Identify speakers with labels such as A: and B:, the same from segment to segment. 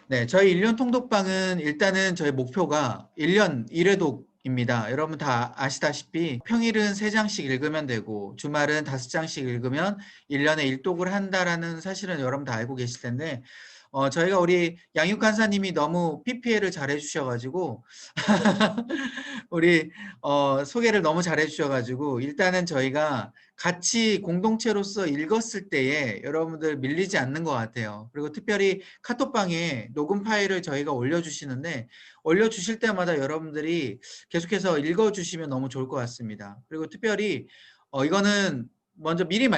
A: 네, 저희 1년 통독방은 일단은 저희 목표가 1년 1회독입니다. 여러분 다 아시다시피 평일은 3장씩 읽으면 되고 주말은 5장씩 읽으면 1년에 1독을 한다라는 사실은 여러분 다 알고 계실 텐데 저희가 우리 양육 간사님이 너무 PPL을 잘해 주셔 가지고 우리 소개를 너무 잘해 주셔 가지고 일단은 저희가 같이 공동체로서 읽었을 때에 여러분들 밀리지 않는 것 같아요. 그리고 특별히 카톡방에 녹음 파일을 저희가 올려주시는데 올려주실 때마다 여러분들이 계속해서 읽어주시면 너무 좋을 것 같습니다. 그리고 특별히 이거는 먼저 미리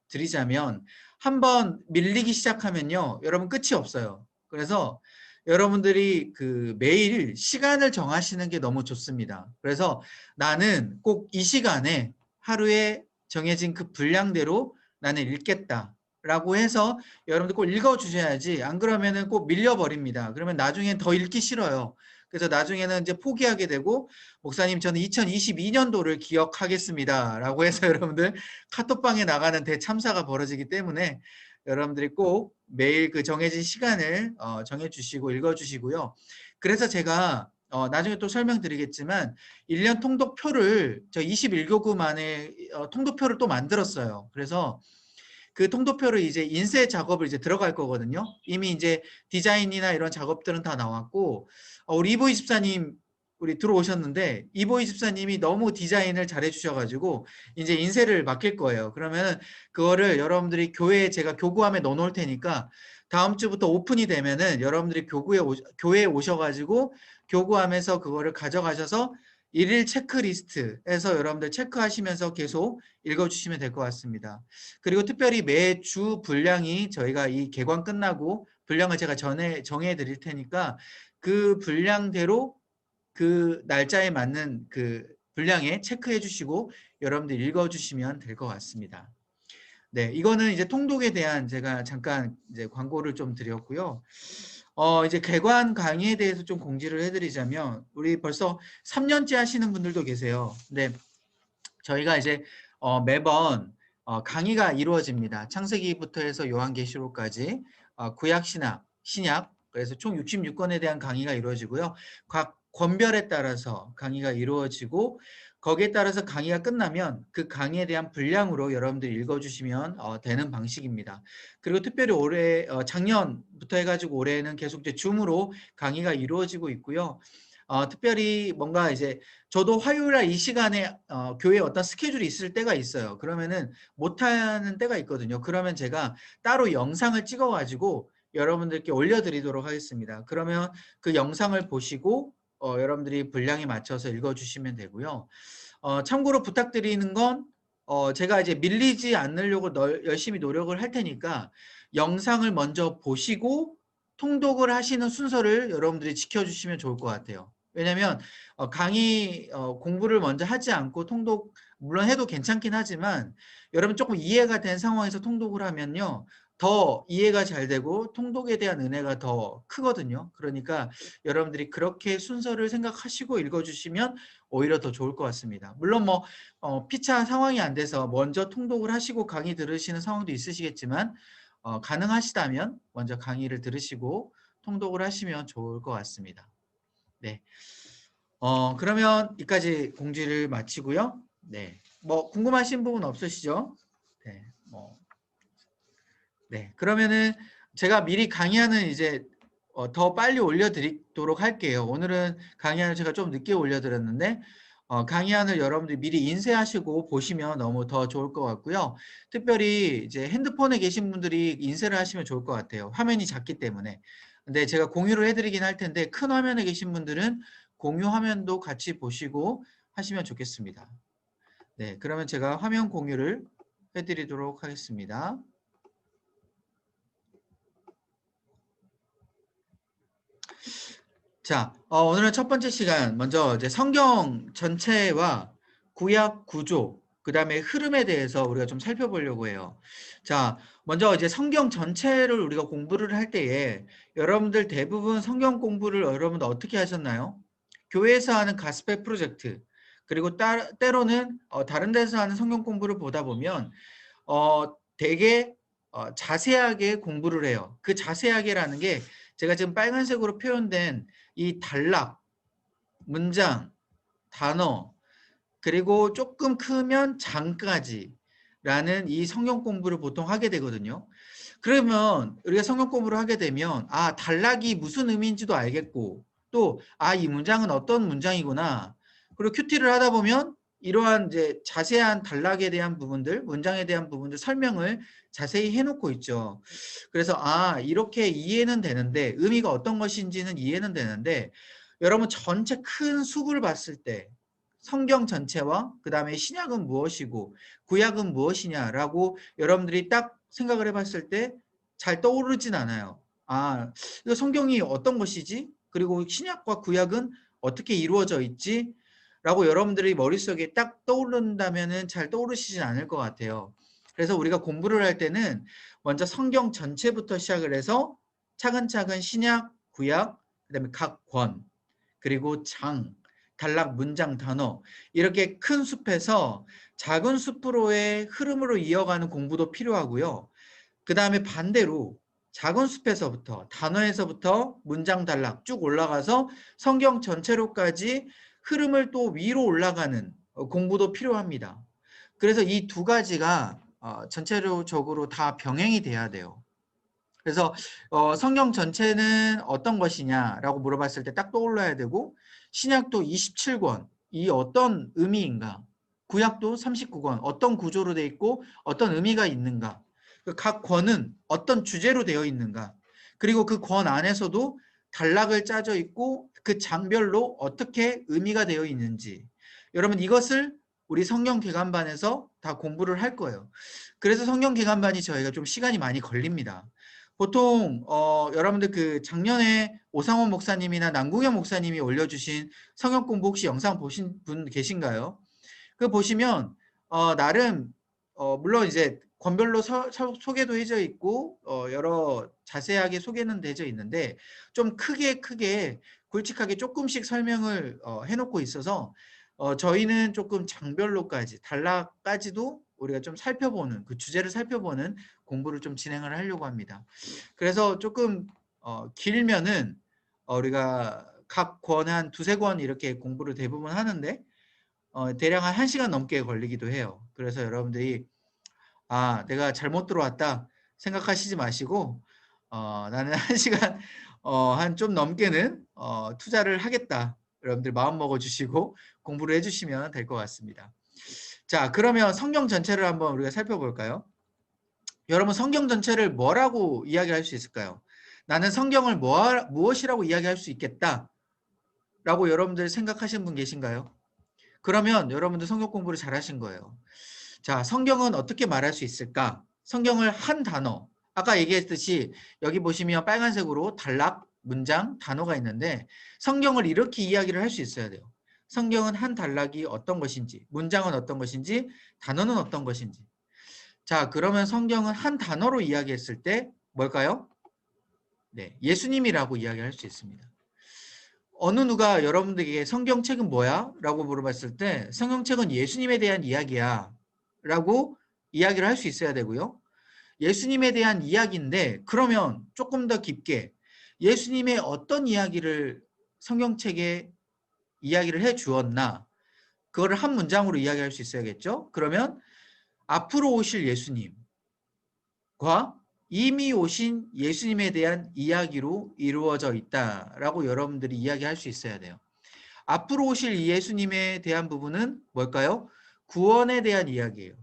A: 드리자면 한번 밀리기 시작하면요. 여러분 끝이 없어요. 그래서 여러분들이 그 매일 시간을 정하시는 게 너무 좋습니다. 그래서 나는 꼭 이 시간에 하루에 정해진 그 분량대로 나는 읽겠다라고 해서 여러분들 꼭 읽어 주셔야지 안 그러면은 꼭 밀려 버립니다. 그러면 나중엔 더 읽기 싫어요. 그래서 나중에는 이제 포기하게 되고 목사님 저는 2022년도를 기억하겠습니다라고 해서 여러분들 카톡방에 나가는 대참사가 벌어지기 때문에 여러분들이 꼭 매일 그 정해진 시간을 정해 주시고 읽어 주시고요. 그래서 제가 나중에 또 설명드리겠지만 1년 통독표를 저 21교구 만에 통독표를 또 만들었어요. 그래서 그 통도표를 이제 인쇄 작업을 이제 들어갈 거거든요. 이미 이제 디자인이나 이런 작업들은 다 나왔고 우리 이보이 집사님 우리 들어오셨는데 이보이 집사님이 너무 디자인을 잘해 주셔 가지고 이제 인쇄를 맡길 거예요. 그러면은 그거를 여러분들이 교회에 제가 교구함에 넣어 놓을 테니까 다음 주부터 오픈이 되면은 여러분들이 교회에 오셔 가지고 교구함에서 그거를 가져가셔서 일일 체크리스트에서 여러분들 체크하시면서 계속 읽어 주시면 될 것 같습니다. 그리고 특별히 매주 분량이 저희가 이 개관 끝나고 분량을 제가 전에 정해 드릴 테니까 그 분량대로 그 날짜에 맞는 그 분량에 체크해 주시고 여러분들 읽어 주시면 될 것 같습니다. 네, 이거는 이제 통독에 대한 제가 잠깐 이제 광고를 좀 드렸고요. 이제 개관 강의에 대해서 좀 공지를 해 드리자면 우리 벌써 3년째 하시는 분들도 계세요. 근데 저희가 이제 매번 강의가 이루어집니다. 창세기부터 해서 요한계시록까지 구약 신약, 신약 그래서 총 66권에 대한 강의가 이루어지고요. 각 권별에 따라서 강의가 이루어지고 거기에 따라서 강의가 끝나면 그 강의에 대한 분량으로 여러분들이 읽어주시면 되는 방식입니다. 그리고 특별히 올해 작년부터 해가지고 올해는 계속 이제 줌으로 강의가 이루어지고 있고요. 특별히 뭔가 이제 저도 화요일 날 이 시간에 교회에 어떤 스케줄이 있을 때가 있어요. 그러면은 못하는 때가 있거든요. 그러면 제가 따로 영상을 찍어 가지고 여러분들께 올려드리도록 하겠습니다. 그러면 그 영상을 보시고 여러분들이 분량에 맞춰서 읽어주시면 되고요. 참고로 부탁드리는 건 제가 이제 밀리지 않으려고 열심히 노력을 할 테니까 영상을 먼저 보시고 통독을 하시는 순서를 여러분들이 지켜주시면 좋을 것 같아요. 왜냐면 강의 공부를 먼저 하지 않고 통독 물론 해도 괜찮긴 하지만 여러분 조금 이해가 된 상황에서 통독을 하면요. 더 이해가 잘 되고 통독에 대한 은혜가 더 크거든요. 그러니까 여러분들이 그렇게 순서를 생각하시고 읽어주시면 오히려 더 좋을 것 같습니다. 물론 뭐 피차 상황이 안 돼서 먼저 통독을 하시고 강의 들으시는 상황도 있으시겠지만 가능하시다면 먼저 강의를 들으시고 통독을 하시면 좋을 것 같습니다. 네. 그러면 여기까지 공지를 마치고요. 네. 뭐 궁금하신 부분 없으시죠? 네. 네. 그러면은 제가 미리 강의안은 이제 더 빨리 올려드리도록 할게요. 오늘은 강의안을 제가 좀 늦게 올려드렸는데 강의안을 여러분들이 미리 인쇄하시고 보시면 너무 더 좋을 것 같고요. 특별히 이제 핸드폰에 계신 분들이 인쇄를 하시면 좋을 것 같아요. 화면이 작기 때문에. 근데 제가 공유를 해드리긴 할 텐데 큰 화면에 계신 분들은 공유 화면도 같이 보시고 하시면 좋겠습니다. 네, 그러면 제가 화면 공유를 해드리도록 하겠습니다. 자, 오늘은 첫 번째 시간 먼저 이제 성경 전체와 구약 구조, 그다음에 흐름에 대해서 우리가 좀 살펴보려고 해요. 자, 먼저 이제 성경 전체를 우리가 공부를 할 때에 여러분들 대부분 성경 공부를 여러분들 어떻게 하셨나요? 교회에서 하는 가스펠 프로젝트, 그리고 때로는 다른 데서 하는 성경 공부를 보다 보면 되게 자세하게 공부를 해요. 그 자세하게라는 게 제가 지금 빨간색으로 표현된 이 단락, 문장, 단어, 그리고 조금 크면 장까지 라는 이 성경 공부를 보통 하게 되거든요. 그러면 우리가 성경 공부를 하게 되면 단락이 무슨 의미인지도 알겠고 또 이 문장은 어떤 문장이구나. 그리고 큐티를 하다 보면 이러한 이제 자세한 단락에 대한 부분들, 문장에 대한 부분들 설명을 자세히 해놓고 있죠. 그래서 이렇게 이해는 되는데 의미가 어떤 것인지는 이해는 되는데 여러분 전체 큰 숲을 봤을 때 성경 전체와 그 다음에 신약은 무엇이고 구약은 무엇이냐라고 여러분들이 딱 생각을 해봤을 때 잘 떠오르진 않아요. 이거 성경이 어떤 것이지? 그리고 신약과 구약은 어떻게 이루어져 있지? 라고 여러분들이 머릿속에 딱 떠오른다면은 잘 떠오르시진 않을 것 같아요. 그래서 우리가 공부를 할 때는 먼저 성경 전체부터 시작을 해서 차근차근 신약, 구약, 그다음에 각 권, 그리고 장, 단락, 문장, 단어 이렇게 큰 숲에서 작은 숲으로의 흐름으로 이어가는 공부도 필요하고요. 그 다음에 반대로 작은 숲에서부터 단어에서부터 문장 단락 쭉 올라가서 성경 전체로까지 흐름을 또 위로 올라가는 공부도 필요합니다. 그래서 이 두 가지가 전체적으로 다 병행이 돼야 돼요. 그래서 성경 전체는 어떤 것이냐라고 물어봤을 때 딱 떠올라야 되고 신약도 27권 이 어떤 의미인가, 구약도 39권 어떤 구조로 돼 있고 어떤 의미가 있는가, 각 권은 어떤 주제로 되어 있는가, 그리고 그 권 안에서도 단락을 짜져 있고 그 장별로 어떻게 의미가 되어 있는지 여러분 이것을 우리 성경 개관반에서 다 공부를 할 거예요. 그래서 성경 개관반이 저희가 좀 시간이 많이 걸립니다. 보통 여러분들 그 작년에 오상원 목사님이나 남궁현 목사님이 올려주신 성경 공부 혹시 영상 보신 분 계신가요? 그 보시면 나름 물론 이제 권별로 소개도 해져 있고 여러 자세하게 소개는 되어 있는데 좀 크게 굵직하게 조금씩 설명을 해놓고 있어서 저희는 조금 장별로까지 단락까지도 우리가 좀 살펴보는 그 주제를 살펴보는 공부를 좀 진행을 하려고 합니다. 그래서 조금 길면은 우리가 각 권 한 두세 권 이렇게 공부를 대부분 하는데 대략 한 1시간 넘게 걸리기도 해요. 그래서 여러분들이 내가 잘못 들어왔다 생각하시지 마시고 나는 1시간 한 좀 넘게는 투자를 하겠다. 여러분들 마음 먹어 주시고 공부를 해 주시면 될 것 같습니다. 자, 그러면 성경 전체를 한번 우리가 살펴볼까요? 여러분 성경 전체를 뭐라고 이야기할 수 있을까요? 나는 성경을 무엇이라고 이야기할 수 있겠다 라고 여러분들 생각하시는 분 계신가요? 그러면 여러분들 성경 공부를 잘 하신 거예요. 자, 성경은 어떻게 말할 수 있을까? 성경을 한 단어, 아까 얘기했듯이 여기 보시면 빨간색으로 단락, 문장, 단어가 있는데 성경을 이렇게 이야기를 할 수 있어야 돼요. 성경은 한 단락이 어떤 것인지, 문장은 어떤 것인지, 단어는 어떤 것인지. 자, 그러면 성경은 한 단어로 이야기했을 때 뭘까요? 네, 예수님이라고 이야기할 수 있습니다. 어느 누가 여러분들에게 성경책은 뭐야? 라고 물어봤을 때 성경책은 예수님에 대한 이야기야 라고 이야기를 할 수 있어야 되고요. 예수님에 대한 이야기인데 그러면 조금 더 깊게 예수님의 어떤 이야기를 성경책에 이야기를 해 주었나 그거를 한 문장으로 이야기할 수 있어야겠죠. 그러면 앞으로 오실 예수님과 이미 오신 예수님에 대한 이야기로 이루어져 있다라고 여러분들이 이야기할 수 있어야 돼요. 앞으로 오실 예수님에 대한 부분은 뭘까요? 구원에 대한 이야기예요.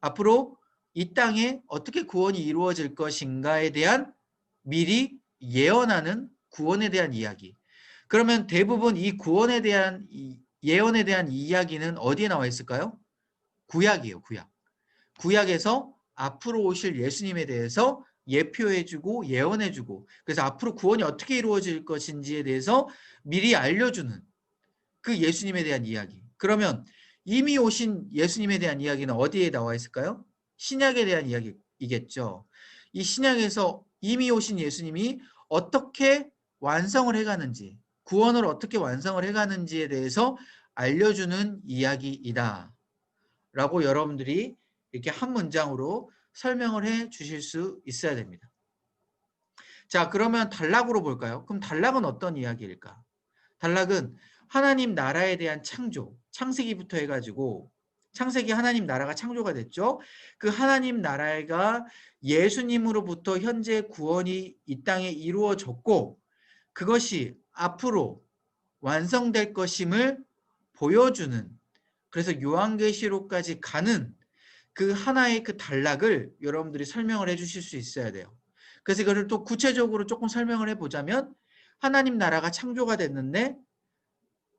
A: 앞으로 이 땅에 어떻게 구원이 이루어질 것인가에 대한 미리 예언하는 구원에 대한 이야기. 그러면 대부분 이 구원에 대한 예언에 대한 이야기는 어디에 나와 있을까요? 구약이에요, 구약. 구약에서 앞으로 오실 예수님에 대해서 예표해주고 예언해주고 그래서 앞으로 구원이 어떻게 이루어질 것인지에 대해서 미리 알려주는 그 예수님에 대한 이야기. 그러면 이미 오신 예수님에 대한 이야기는 어디에 나와 있을까요? 신약에 대한 이야기이겠죠. 이 신약에서 이미 오신 예수님이 어떻게 완성을 해가는지, 구원을 어떻게 완성을 해가는지에 대해서 알려주는 이야기이다. 라고 여러분들이 이렇게 한 문장으로 설명을 해 주실 수 있어야 됩니다. 자, 그러면 단락으로 볼까요? 그럼 단락은 어떤 이야기일까? 단락은 하나님 나라에 대한 창조, 창세기부터 해가지고 창세기 하나님 나라가 창조가 됐죠. 그 하나님 나라가 예수님으로부터 현재 구원이 이 땅에 이루어졌고 그것이 앞으로 완성될 것임을 보여주는, 그래서 요한계시록까지 가는 그 하나의 그 단락을 여러분들이 설명을 해 주실 수 있어야 돼요. 그래서 이거를 또 구체적으로 조금 설명을 해 보자면 하나님 나라가 창조가 됐는데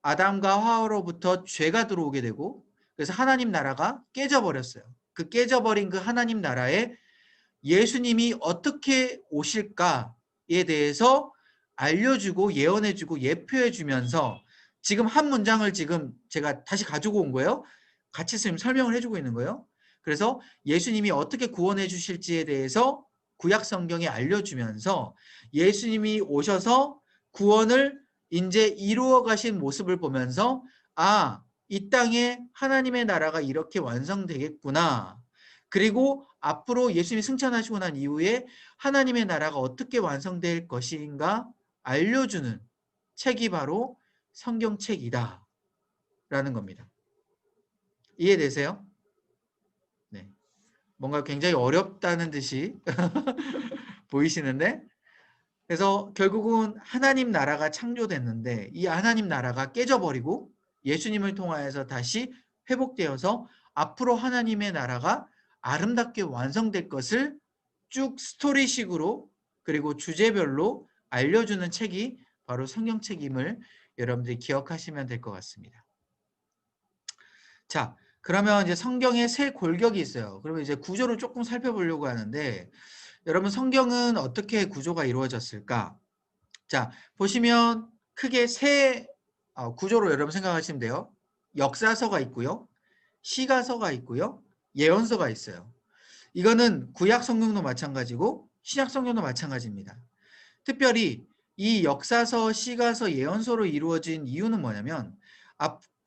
A: 아담과 하와로부터 죄가 들어오게 되고 그래서 하나님 나라가 깨져버렸어요. 그 깨져버린 그 하나님 나라에 예수님이 어떻게 오실까에 대해서 알려주고 예언해주고 예표해주면서 지금 한 문장을 지금 제가 다시 가지고 온 거예요. 같이 지금 설명을 해주고 있는 거예요. 그래서 예수님이 어떻게 구원해 주실지에 대해서 구약 성경에 알려주면서 예수님이 오셔서 구원을 이제 이루어 가신 모습을 보면서 아, 이 땅에 하나님의 나라가 이렇게 완성되겠구나. 그리고 앞으로 예수님이 승천하시고 난 이후에 하나님의 나라가 어떻게 완성될 것인가 알려주는 책이 바로 성경책이다 라는 겁니다. 이해되세요? 네. 뭔가 굉장히 어렵다는 듯이 보이시는데, 그래서 결국은 하나님 나라가 창조됐는데 이 하나님 나라가 깨져버리고 예수님을 통하여서 다시 회복되어서 앞으로 하나님의 나라가 아름답게 완성될 것을 쭉 스토리식으로 그리고 주제별로 알려주는 책이 바로 성경책임을 여러분들이 기억하시면 될 것 같습니다. 자, 그러면 이제 성경에 세 골격이 있어요. 그러면 이제 구조를 조금 살펴보려고 하는데 여러분 성경은 어떻게 구조가 이루어졌을까? 자, 보시면 크게 세 구조로 여러분 생각하시면 돼요. 역사서가 있고요. 시가서가 있고요. 예언서가 있어요. 이거는 구약 성경도 마찬가지고 신약 성경도 마찬가지입니다. 특별히 이 역사서, 시가서, 예언서로 이루어진 이유는 뭐냐면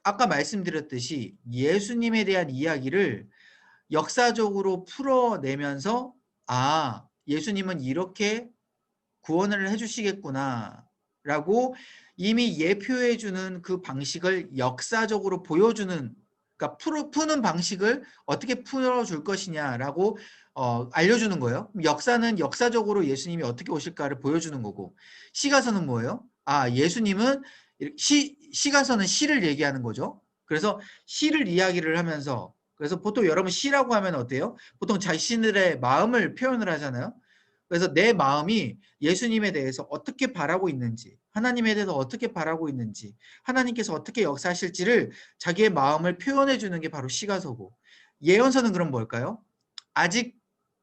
A: 아까 말씀드렸듯이 예수님에 대한 이야기를 역사적으로 풀어내면서 아, 예수님은 이렇게 구원을 해주시겠구나라고 이미 예표해주는 그 방식을 역사적으로 보여주는, 그러니까 푸는 방식을 어떻게 풀어줄 것이냐라고 알려주는 거예요. 역사는 역사적으로 예수님이 어떻게 오실까를 보여주는 거고, 시가서는 뭐예요? 아, 예수님은 시가서는 시를 얘기하는 거죠. 그래서 시를 이야기를 하면서, 그래서 보통 여러분 시라고 하면 어때요? 보통 자신들의 마음을 표현을 하잖아요. 그래서 내 마음이 예수님에 대해서 어떻게 바라고 있는지, 하나님에 대해서 어떻게 바라고 있는지, 하나님께서 어떻게 역사하실지를 자기의 마음을 표현해 주는 게 바로 시가서고, 예언서는 그럼 뭘까요? 아직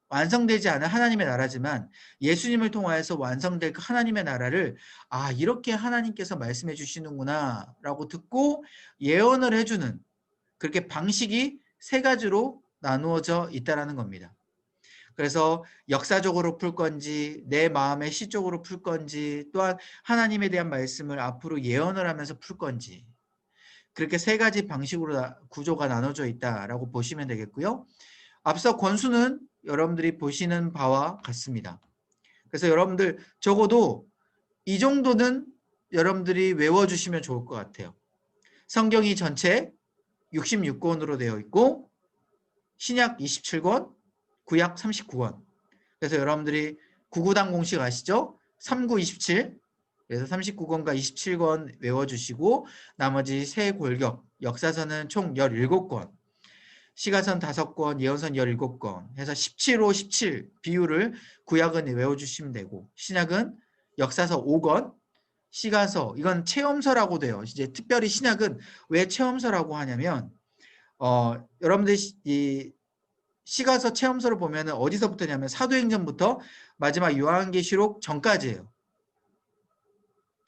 A: 완성되지 않은 하나님의 나라지만 예수님을 통하여서 완성될 그 하나님의 나라를 아, 이렇게 하나님께서 말씀해 주시는구나 라고 듣고 예언을 해주는, 그렇게 방식이 세 가지로 나누어져 있다는 겁니다. 그래서 역사적으로 풀 건지 내 마음의 시적으로 풀 건지 또한 하나님에 대한 말씀을 앞으로 예언을 하면서 풀 건지, 그렇게 세 가지 방식으로 구조가 나눠져 있다라고 보시면 되겠고요. 앞서 권수는 여러분들이 보시는 바와 같습니다. 그래서 여러분들 적어도 이 정도는 여러분들이 외워주시면 좋을 것 같아요. 성경이 전체 66권으로 되어 있고 신약 27권, 구약 39권. 그래서 여러분들이 99당 공식 아시죠? 3927. 그래서 39권과 27권 외워주시고 나머지 세 골격, 역사서는 총 17권, 시가선 5권, 예언선 17권 해서 17호 17 비율을 구약은 외워주시면 되고 신약은 역사서 5권, 시가서 이건 체험서라고 돼요. 이제 특별히 신약은 왜 체험서라고 하냐면 여러분들이 이 시가서 체험서를 보면 어디서부터냐면 사도행전부터 마지막 요한계시록 전까지예요.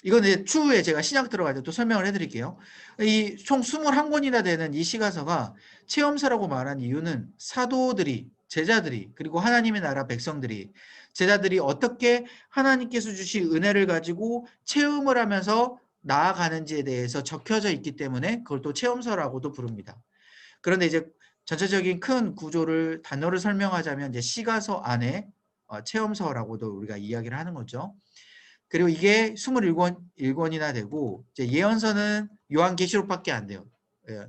A: 이건 이제 추후에 제가 신약 들어갈 때 또 설명을 해드릴게요. 이 총 21권이나 되는 이 시가서가 체험서라고 말한 이유는 사도들이, 제자들이, 그리고 하나님의 나라 백성들이, 제자들이 어떻게 하나님께서 주신 은혜를 가지고 체험을 하면서 나아가는지에 대해서 적혀져 있기 때문에 그걸 또 체험서라고도 부릅니다. 그런데 이제 전체적인 큰 구조를 단어를 설명하자면 이제 시가서 안에 체험서라고도 우리가 이야기를 하는 거죠. 그리고 이게 27권이나 되고 이제 예언서는 요한계시록밖에 안 돼요. 예,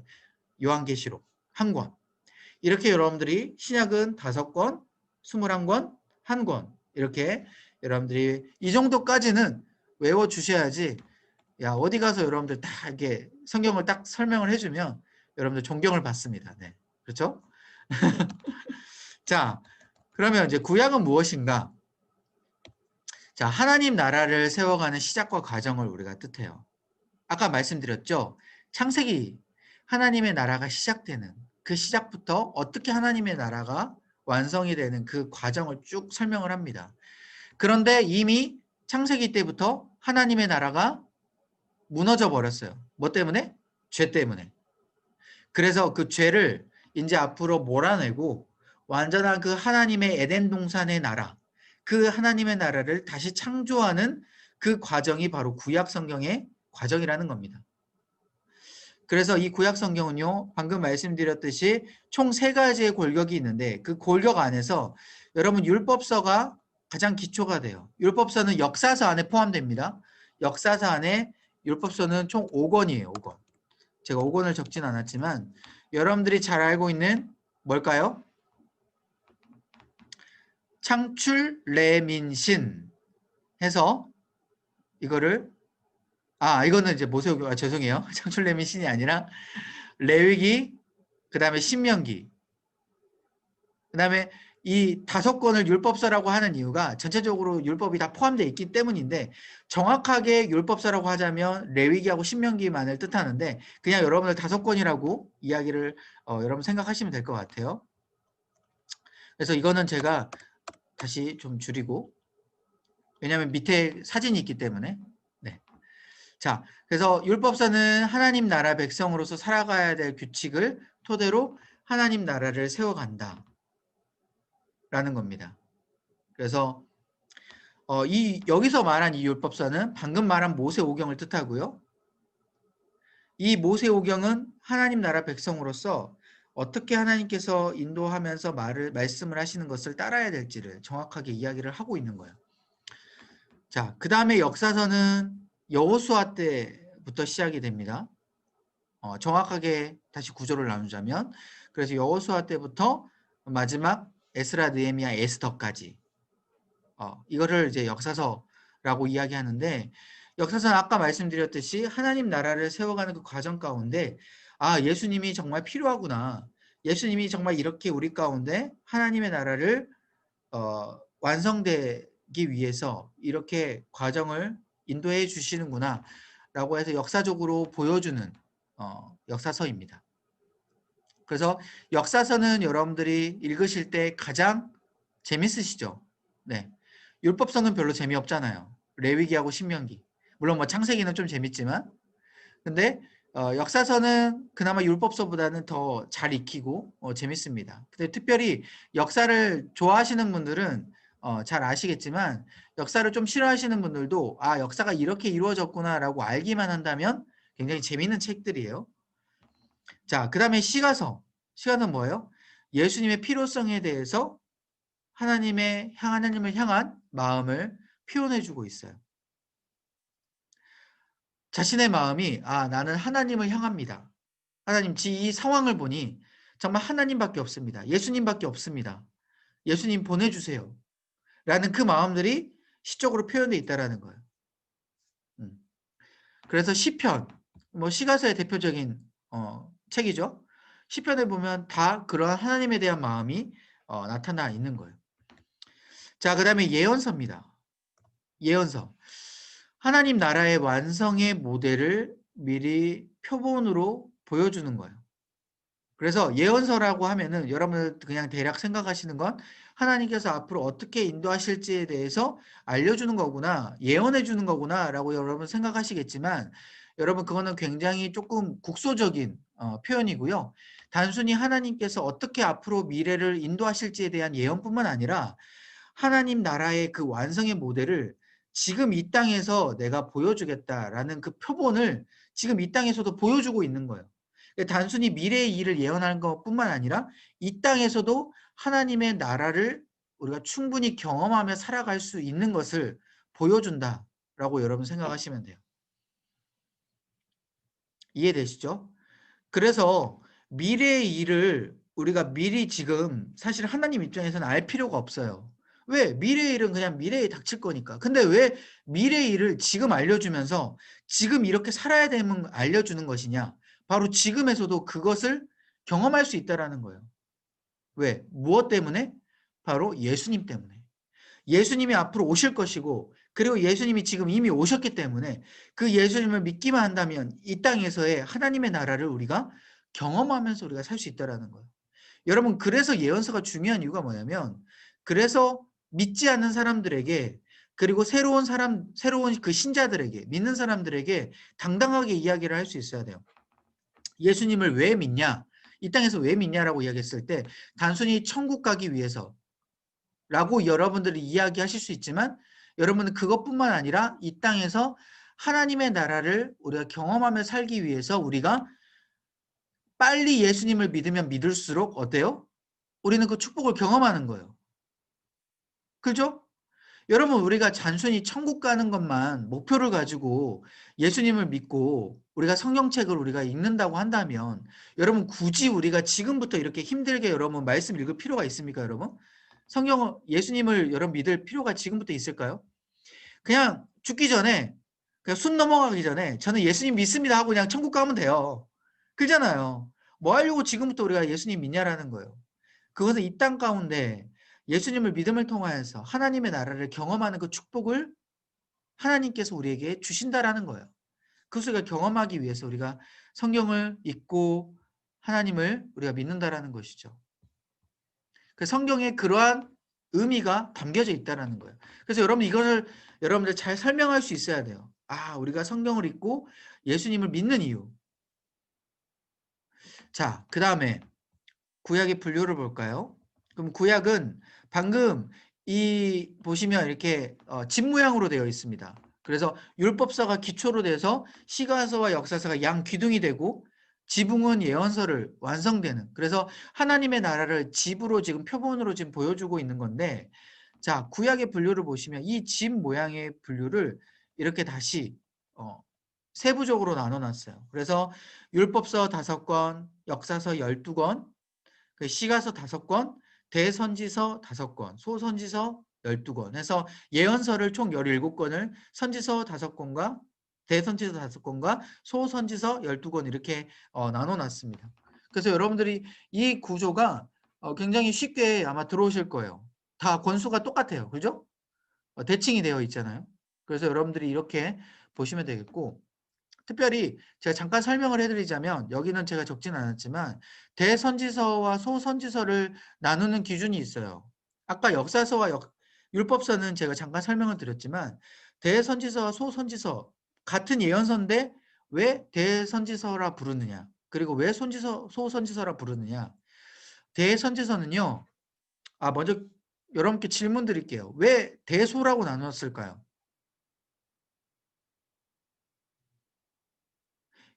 A: 요한계시록 한 권. 이렇게 여러분들이 신약은 5권, 21권, 한 권. 이렇게 여러분들이 이 정도까지는 외워 주셔야지 야, 어디 가서 여러분들 다 이렇게 성경을 딱 설명을 해 주면 여러분들 존경을 받습니다. 네. 그렇죠? 자, 그러면 이제 구약은 무엇인가? 자, 하나님 나라를 세워가는 시작과 과정을 우리가 뜻해요. 아까 말씀드렸죠? 창세기 하나님의 나라가 시작되는 그 시작부터 어떻게 하나님의 나라가 완성이 되는 그 과정을 쭉 설명을 합니다. 그런데 이미 창세기 때부터 하나님의 나라가 무너져 버렸어요. 뭐 때문에? 죄 때문에. 그래서 그 죄를 이제 앞으로 몰아내고 완전한 그 하나님의 에덴 동산의 나라, 그 하나님의 나라를 다시 창조하는 그 과정이 바로 구약 성경의 과정이라는 겁니다. 그래서 이 구약 성경은요, 방금 말씀드렸듯이 총 3가지의 골격이 있는데 그 골격 안에서 여러분 율법서가 가장 기초가 돼요. 율법서는 역사서 안에 포함됩니다. 역사서 안에 율법서는 총 5권이에요. 5권. 제가 5권을 적진 않았지만 여러분들이 잘 알고 있는 뭘까요? 창출, 레민신 해서 이거를 이거는 이제 모세오경 죄송해요. 창출, 레민신이 아니라 레위기, 그 다음에 신명기, 그 다음에 이 5권을 율법서라고 하는 이유가 전체적으로 율법이 다 포함되어 있기 때문인데 정확하게 율법서라고 하자면 레위기하고 신명기만을 뜻하는데 그냥 여러분들 5권이라고 이야기를 여러분 생각하시면 될 것 같아요. 그래서 이거는 제가 다시 좀 줄이고 왜냐하면 밑에 사진이 있기 때문에 네. 자, 그래서 율법서는 하나님 나라 백성으로서 살아가야 될 규칙을 토대로 하나님 나라를 세워간다 라는 겁니다. 그래서 여기서 말한 이 율법서는 방금 말한 모세오경을 뜻하고요. 이 모세오경은 하나님 나라 백성으로서 어떻게 하나님께서 인도하면서 말씀을 하시는 것을 따라야 될지를 정확하게 이야기를 하고 있는 거예요. 자, 그 다음에 역사서는 여호수아 때부터 시작이 됩니다. 정확하게 다시 구조를 나누자면 그래서 여호수아 때부터 마지막 에스라, 느헤미야, 에스더까지 이거를 이제 역사서라고 이야기하는데 역사서는 아까 말씀드렸듯이 하나님 나라를 세워가는 그 과정 가운데 예수님이 정말 필요하구나. 예수님이 정말 이렇게 우리 가운데 하나님의 나라를 완성되기 위해서 이렇게 과정을 인도해 주시는구나 라고 해서 역사적으로 보여주는 역사서입니다. 그래서 역사서는 여러분들이 읽으실 때 가장 재밌으시죠? 네. 율법서는 별로 재미없잖아요. 레위기하고 신명기. 물론 뭐 창세기는 좀 재밌지만 근데 역사서는 그나마 율법서보다는 더 잘 익히고 재밌습니다. 근데 특별히 역사를 좋아하시는 분들은 잘 아시겠지만 역사를 좀 싫어하시는 분들도 역사가 이렇게 이루어졌구나라고 알기만 한다면 굉장히 재밌는 책들이에요. 자, 그 다음에 시가서. 시가서는 뭐예요? 예수님의 필요성에 대해서 하나님을 향한 마음을 표현해주고 있어요. 자신의 마음이 나는 하나님을 향합니다. 하나님, 이 상황을 보니 정말 하나님밖에 없습니다. 예수님밖에 없습니다. 예수님 보내주세요. 라는 그 마음들이 시적으로 표현되어 있다는 거예요. 그래서 시편, 시가서의 대표적인 책이죠. 시편에 보면 다 그러한 하나님에 대한 마음이 나타나 있는 거예요. 자, 그 다음에 예언서입니다. 예언서. 하나님 나라의 완성의 모델을 미리 표본으로 보여주는 거예요. 그래서 예언서라고 하면은 여러분들 그냥 대략 생각하시는 건 하나님께서 앞으로 어떻게 인도하실지에 대해서 알려주는 거구나, 예언해 주는 거구나 라고 여러분 생각하시겠지만 여러분 그거는 굉장히 조금 국소적인 표현이고요. 단순히 하나님께서 어떻게 앞으로 미래를 인도하실지에 대한 예언뿐만 아니라 하나님 나라의 그 완성의 모델을 지금 이 땅에서 내가 보여주겠다라는 그 표본을 지금 이 땅에서도 보여주고 있는 거예요. 단순히 미래의 일을 예언하는 것뿐만 아니라 이 땅에서도 하나님의 나라를 우리가 충분히 경험하며 살아갈 수 있는 것을 보여준다라고 여러분 생각하시면 돼요. 이해되시죠? 그래서 미래의 일을 우리가 미리 지금 사실 하나님 입장에서는 알 필요가 없어요. 왜? 미래의 일은 그냥 미래에 닥칠 거니까. 근데 왜 미래의 일을 지금 알려주면서 지금 이렇게 살아야 되면 알려주는 것이냐? 바로 지금에서도 그것을 경험할 수 있다라는 거예요. 왜? 무엇 때문에? 바로 예수님 때문에. 예수님이 앞으로 오실 것이고 그리고 예수님이 지금 이미 오셨기 때문에 그 예수님을 믿기만 한다면 이 땅에서의 하나님의 나라를 우리가 경험하면서 우리가 살 수 있다라는 거예요. 여러분 그래서 예언서가 중요한 이유가 뭐냐면 그래서 믿지 않는 사람들에게 그리고 새로운 그 신자들에게 믿는 사람들에게 당당하게 이야기를 할 수 있어야 돼요. 예수님을 왜 믿냐? 이 땅에서 왜 믿냐라고 이야기했을 때 단순히 천국 가기 위해서 라고 여러분들이 이야기하실 수 있지만 여러분은 그것뿐만 아니라 이 땅에서 하나님의 나라를 우리가 경험하며 살기 위해서 우리가 빨리 예수님을 믿으면 믿을수록 어때요? 우리는 그 축복을 경험하는 거예요. 그죠? 여러분 우리가 단순히 천국 가는 것만 목표를 가지고 예수님을 믿고 우리가 성경책을 우리가 읽는다고 한다면 여러분 굳이 우리가 지금부터 이렇게 힘들게 여러분 말씀 읽을 필요가 있습니까 여러분? 성경을 예수님을 여러분 믿을 필요가 지금부터 있을까요? 그냥 죽기 전에 그냥 숨 넘어가기 전에 "저는 예수님 믿습니다." 하고 그냥 천국 가면 돼요. 그잖아요. 뭐 하려고 지금부터 우리가 "예수님 믿냐?"라는 거예요. 그것은 이 땅 가운데 예수님을 믿음을 통하여서 하나님의 나라를 경험하는 그 축복을 하나님께서 우리에게 주신다라는 거예요. 그것을 우리가 경험하기 위해서 우리가 성경을 읽고 하나님을 우리가 믿는다라는 것이죠. 그 성경에 그러한 의미가 담겨져 있다라는 거예요. 그래서 여러분 이거를 여러분들 잘 설명할 수 있어야 돼요. 아 우리가 성경을 읽고 예수님을 믿는 이유. 자 그다음에 구약의 분류를 볼까요? 그럼 구약은 방금 이 보시면 이렇게 집 모양으로 되어 있습니다. 그래서 율법서가 기초로 돼서 시가서와 역사서가 양귀둥이 되고 지붕은 예언서를 완성되는 그래서 하나님의 나라를 집으로 지금 표본으로 지금 보여주고 있는 건데 자 구약의 분류를 보시면 이 집 모양의 분류를 이렇게 다시 어 세부적으로 나눠 놨어요. 그래서 율법서 5권, 역사서 12권 그 시가서 5권, 대선지서 5권, 소선지서 12권 해서 예언서를 총 17권을 선지서 5권과 대선지서 5권과 소선지서 12권 이렇게 나눠 놨습니다. 그래서 여러분들이 이 구조가 굉장히 쉽게 아마 들어오실 거예요. 다 권수가 똑같아요. 그죠? 대칭이 되어 있잖아요. 그래서 여러분들이 이렇게 보시면 되겠고 특별히 제가 잠깐 설명을 해 드리자면 여기는 제가 적진 않았지만 대선지서와 소선지서를 나누는 기준이 있어요. 아까 역사서와 율법서는 제가 잠깐 설명을 드렸지만 대선지서와 소선지서 같은 예언서인데 왜 대선지서라 부르느냐 그리고 왜 소선지서라 부르느냐. 대선지서는요. 먼저 여러분께 질문 드릴게요. 왜 대소라고 나눴을까요?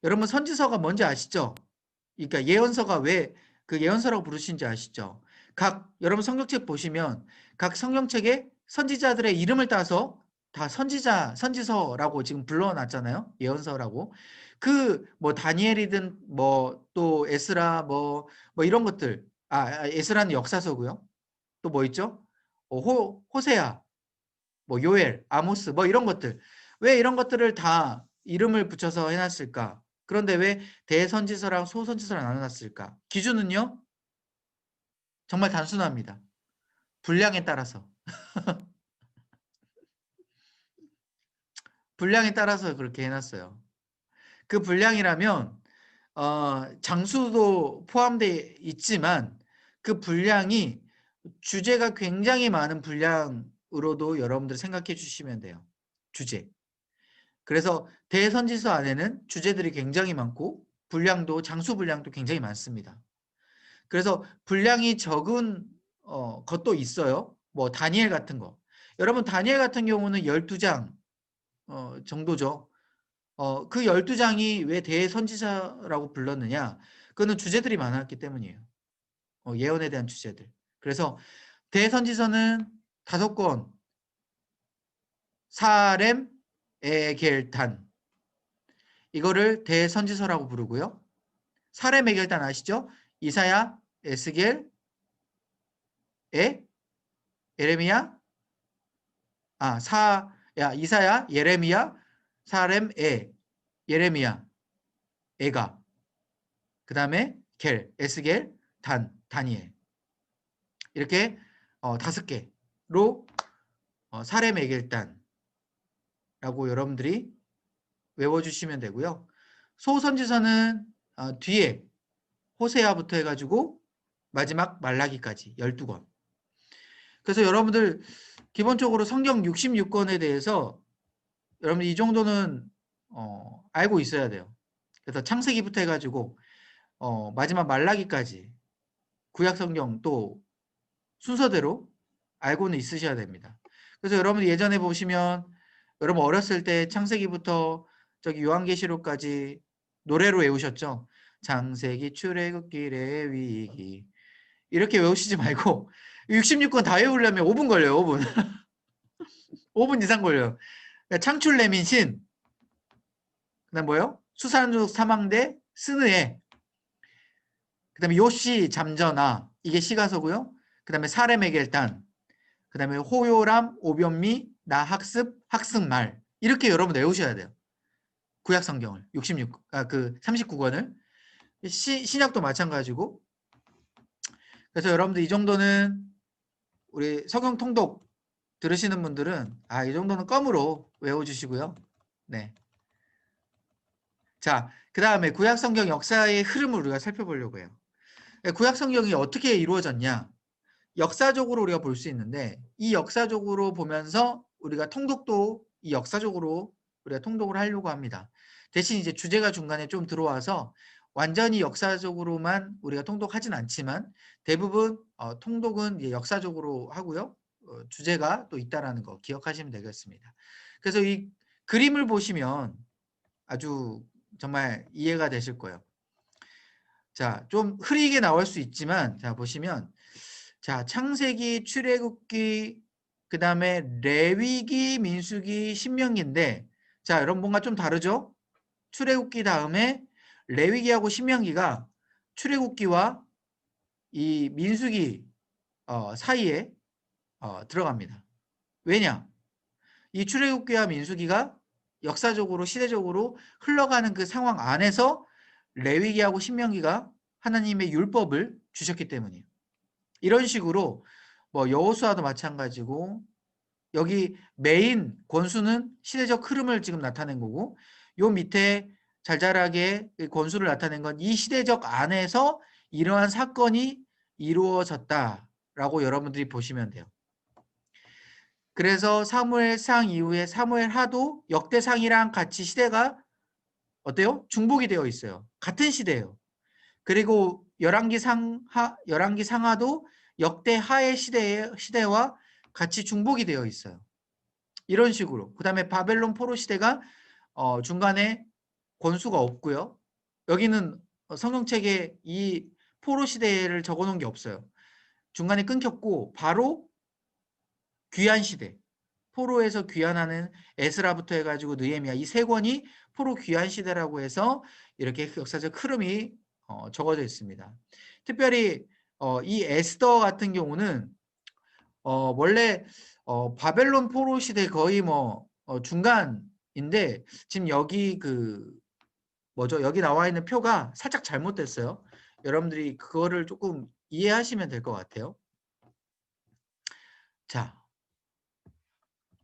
A: 여러분 선지서가 뭔지 아시죠? 그러니까 예언서가 왜 그 예언서라고 부르시는지 아시죠? 각 여러분 성경책 보시면 각 성경책에 선지자들의 이름을 따서 다 선지서라고 지금 불러 놨잖아요. 예언서라고. 그 뭐 다니엘이든 뭐 또 에스라 뭐 이런 것들 에스라는 역사서고요. 또 뭐 있죠? 호세아, 뭐 요엘, 아모스 뭐 이런 것들. 왜 이런 것들을 다 이름을 붙여서 해 놨을까? 그런데 왜 대선지서랑 소선지서를 나눠 놨을까? 기준은요. 정말 단순합니다. 분량에 따라서. 분량에 따라서 그렇게 해 놨어요. 그 분량이라면 장수도 포함되어 있지만 그 분량이 주제가 굉장히 많은 분량으로도 여러분들 생각해 주시면 돼요. 주제. 그래서 대선지서 안에는 주제들이 굉장히 많고 분량도 장수 분량도 굉장히 많습니다. 그래서 분량이 적은 것도 있어요. 뭐 다니엘 같은 거. 여러분 다니엘 같은 경우는 12장 정도죠. 그 12장이 왜 대선지자라고 불렀느냐? 그거는 주제들이 많았기 때문이에요. 예언에 대한 주제들. 그래서 대선지서는 5권, 사렘, 에겔단. 이거를 대선지서라고 부르고요. 사렘, 에겔단 아시죠? 이사야, 에스겔, 에레미야, 이사야, 예레미야, 사렘, 예레미야, 에가. 그 다음에 에스겔, 다니엘. 이렇게 5개로 사렘, 에겔단라고 여러분들이 외워주시면 되고요. 소선지서는 뒤에 호세아부터 해가지고 마지막 말라기까지 12권. 그래서 여러분들 기본적으로 성경 66권에 대해서 여러분 이 정도는 알고 있어야 돼요. 그래서 창세기부터 해가지고 마지막 말라기까지 구약 성경 또 순서대로 알고는 있으셔야 됩니다. 그래서 여러분 예전에 보시면 여러분 어렸을 때 창세기부터 저기 요한계시록까지 노래로 외우셨죠? 창세기, 출애굽기, 레위기 이렇게 외우시지 말고 66권 다 외우려면 5분 걸려요. 5분. 5분 이상 걸려요. 그러니까 창출, 레민, 신. 그다음 뭐요? 수산족, 사망대, 스느에. 그다음에 요시, 잠전아. 이게 시가서고요. 그다음에 사레메겔단. 그다음에 호요람, 오변미, 나학습, 학습말. 이렇게 여러분 외우셔야 돼요. 구약 성경을 39권을 신약도 마찬가지고. 그래서 여러분들 이 정도는 우리 성경 통독 들으시는 분들은 이 정도는 껌으로 외워주시고요. 네. 자, 그 다음에 구약 성경 역사의 흐름을 우리가 살펴보려고 해요. 구약 성경이 어떻게 이루어졌냐? 역사적으로 우리가 볼 수 있는데 이 역사적으로 보면서 우리가 통독도 이 역사적으로 우리가 통독을 하려고 합니다. 대신 이제 주제가 중간에 좀 들어와서 완전히 역사적으로만 우리가 통독하진 않지만 대부분 통독은 이제 역사적으로 하고요. 주제가 또 있다라는 거 기억하시면 되겠습니다. 그래서 이 그림을 보시면 아주 정말 이해가 되실 거예요. 자, 좀 흐리게 나올 수 있지만 자 보시면 자, 창세기, 출애굽기, 그 다음에 레위기, 민수기, 신명기인데 자, 여러분 뭔가 좀 다르죠? 출애굽기 다음에 레위기하고 신명기가 출애굽기와 이 민수기 사이에 들어갑니다. 왜냐? 이 출애굽기와 민수기가 역사적으로 시대적으로 흘러가는 그 상황 안에서 레위기하고 신명기가 하나님의 율법을 주셨기 때문이에요. 이런 식으로 뭐 여호수아도 마찬가지고 여기 메인 권수는 시대적 흐름을 지금 나타낸 거고 요 밑에 잘잘하게 권수를 나타낸 건 이 시대적 안에서 이러한 사건이 이루어졌다라고 여러분들이 보시면 돼요. 그래서 사무엘상 이후에 사무엘하도 역대상이랑 같이 시대가 어때요? 중복이 되어 있어요. 같은 시대예요. 그리고 열왕기 상하도 역대하의 시대와 같이 중복이 되어 있어요. 이런 식으로. 그 다음에 바벨론 포로 시대가 중간에 권수가 없고요. 여기는 성경책에 이 포로 시대를 적어놓은 게 없어요. 중간에 끊겼고 바로 귀환 시대. 포로에서 귀환하는 에스라부터 해가지고 느헤미야 이 세 권이 포로 귀환 시대라고 해서 이렇게 역사적 흐름이 적어져 있습니다. 특별히 이 에스더 같은 경우는 원래 바벨론 포로 시대 거의 뭐 중간인데 지금 여기 여기 나와 있는 표가 살짝 잘못됐어요. 여러분들이 그거를 조금 이해하시면 될 것 같아요. 자,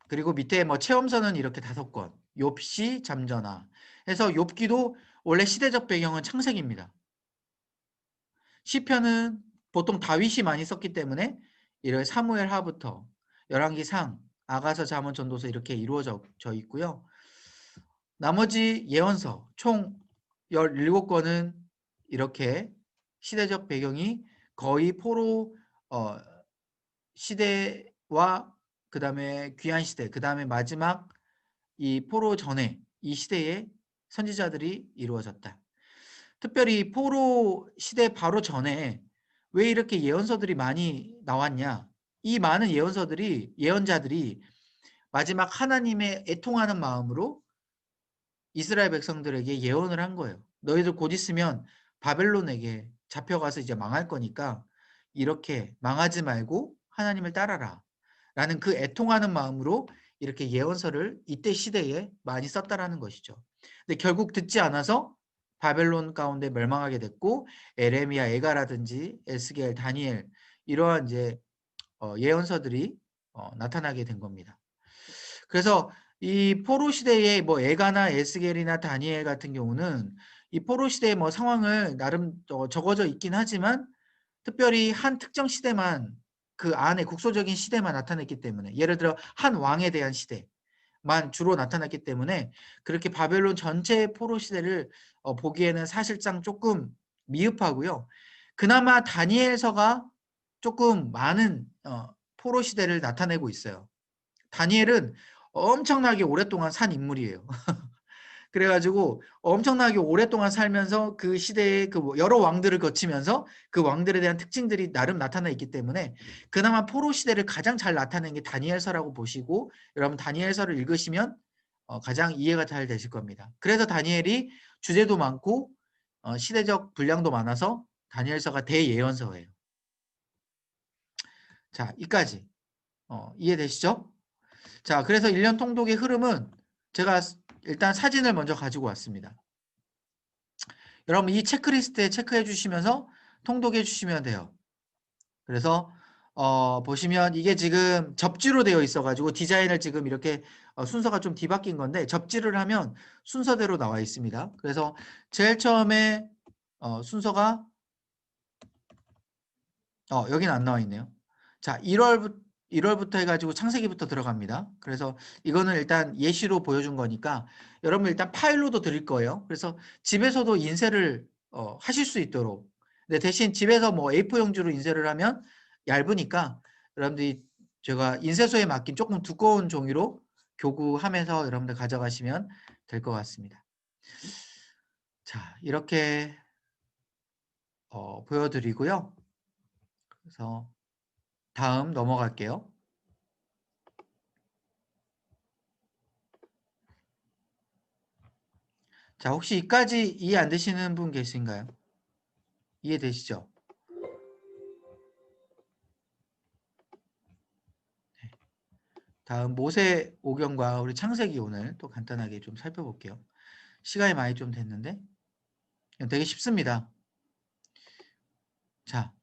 A: 그리고 밑에 뭐 체험서는 이렇게 5권, 욥시, 잠전하 해서 욥기도 원래 시대적 배경은 창세기입니다. 시편은 보통 다윗이 많이 썼기 때문에 이런 사무엘하부터 열왕기 상, 아가서, 잠언, 전도서 이렇게 이루어져 있고요. 나머지 예언서 총 17권은 이렇게 시대적 배경이 거의 포로 시대와 그 다음에 귀환 시대, 그 다음에 마지막 이 포로 전에 이 시대에 선지자들이 이루어졌다. 특별히 포로 시대 바로 전에 왜 이렇게 예언서들이 많이 나왔냐? 이 많은 예언자들이 마지막 하나님의 애통하는 마음으로 이스라엘 백성들에게 예언을 한 거예요. 너희들 곧 있으면 바벨론에게 잡혀가서 이제 망할 거니까 이렇게 망하지 말고 하나님을 따라라. 라는 그 애통하는 마음으로 이렇게 예언서를 이때 시대에 많이 썼다라는 것이죠. 근데 결국 듣지 않아서 바벨론 가운데 멸망하게 됐고 에레미야, 에가라든지 에스겔, 다니엘 이러한 이제 예언서들이 나타나게 된 겁니다. 그래서 이 포로 시대의 뭐 에가나 에스겔이나 다니엘 같은 경우는 이 포로 시대의 뭐 상황을 나름 적어져 있긴 하지만 특별히 한 특정 시대만 그 안에 국소적인 시대만 나타냈기 때문에 예를 들어 한 왕에 대한 시대만 주로 나타났기 때문에 그렇게 바벨론 전체의 포로 시대를 보기에는 사실상 조금 미흡하고요. 그나마 다니엘서가 조금 많은 포로 시대를 나타내고 있어요. 다니엘은 엄청나게 오랫동안 산 인물이에요. 그래 가지고 엄청나게 오랫동안 살면서 그 시대의 그 여러 왕들을 거치면서 그 왕들에 대한 특징들이 나름 나타나 있기 때문에 그나마 포로 시대를 가장 잘 나타낸 게 다니엘서라고 보시고 여러분 다니엘서를 읽으시면 가장 이해가 잘 되실 겁니다. 그래서 다니엘이 주제도 많고 시대적 분량도 많아서 다니엘서가 대예언서예요. 자, 이까지 이해되시죠? 자, 그래서 1년 통독의 흐름은 제가 일단 사진을 먼저 가지고 왔습니다. 여러분 이 체크리스트에 체크해 주시면서 통독해 주시면 돼요. 그래서 보시면 이게 지금 접지로 되어 있어 가지고 디자인을 지금 이렇게 순서가 좀 뒤바뀐 건데 접지를 하면 순서대로 나와 있습니다. 그래서 제일 처음에 순서가 여기는 안 나와 있네요. 자, 1월부터 해가지고 창세기부터 들어갑니다. 그래서 이거는 일단 예시로 보여준 거니까 여러분 일단 파일로도 드릴 거예요. 그래서 집에서도 인쇄를 하실 수 있도록. 근데 대신 집에서 뭐 A4 용지로 인쇄를 하면 얇으니까 여러분들이 제가 인쇄소에 맡긴 조금 두꺼운 종이로 교구하면서 여러분들 가져가시면 될 것 같습니다. 자, 이렇게 보여드리고요. 그래서 다음 넘어갈게요. 자, 혹시 이까지 이해 안 되시는 분 계신가요? 이해되시죠? 네. 다음 모세 오경과 우리 창세기 오늘 또 간단하게 좀 살펴볼게요. 시간이 많이 좀 됐는데 되게 쉽습니다. 자,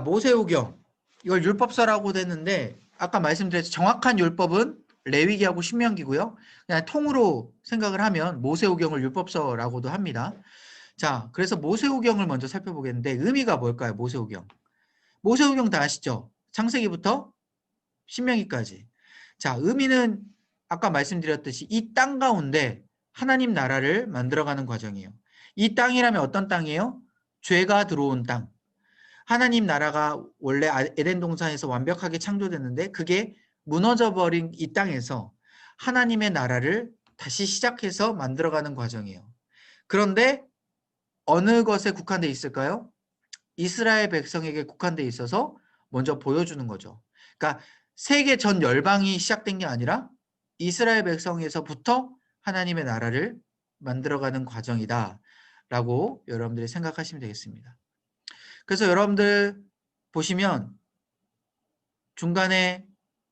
A: 모세 오경 이걸 율법서라고도 했는데 아까 말씀드렸죠. 정확한 율법은 레위기하고 신명기고요. 그냥 통으로 생각을 하면 모세 오경을 율법서라고도 합니다. 자, 그래서 모세 오경을 먼저 살펴보겠는데 의미가 뭘까요? 모세 오경. 모세 오경 다 아시죠? 창세기부터 신명기까지. 자, 의미는 아까 말씀드렸듯이 이 땅 가운데 하나님 나라를 만들어가는 과정이에요. 이 땅이라면 어떤 땅이에요? 죄가 들어온 땅. 하나님 나라가 원래 에덴 동산에서 완벽하게 창조됐는데 그게 무너져 버린 이 땅에서 하나님의 나라를 다시 시작해서 만들어가는 과정이에요. 그런데 어느 것에 국한돼 있을까요? 이스라엘 백성에게 국한돼 있어서 먼저 보여주는 거죠. 그러니까 세계 전 열방이 시작된 게 아니라 이스라엘 백성에서부터 하나님의 나라를 만들어가는 과정이다라고 여러분들이 생각하시면 되겠습니다. 그래서 여러분들 보시면 중간에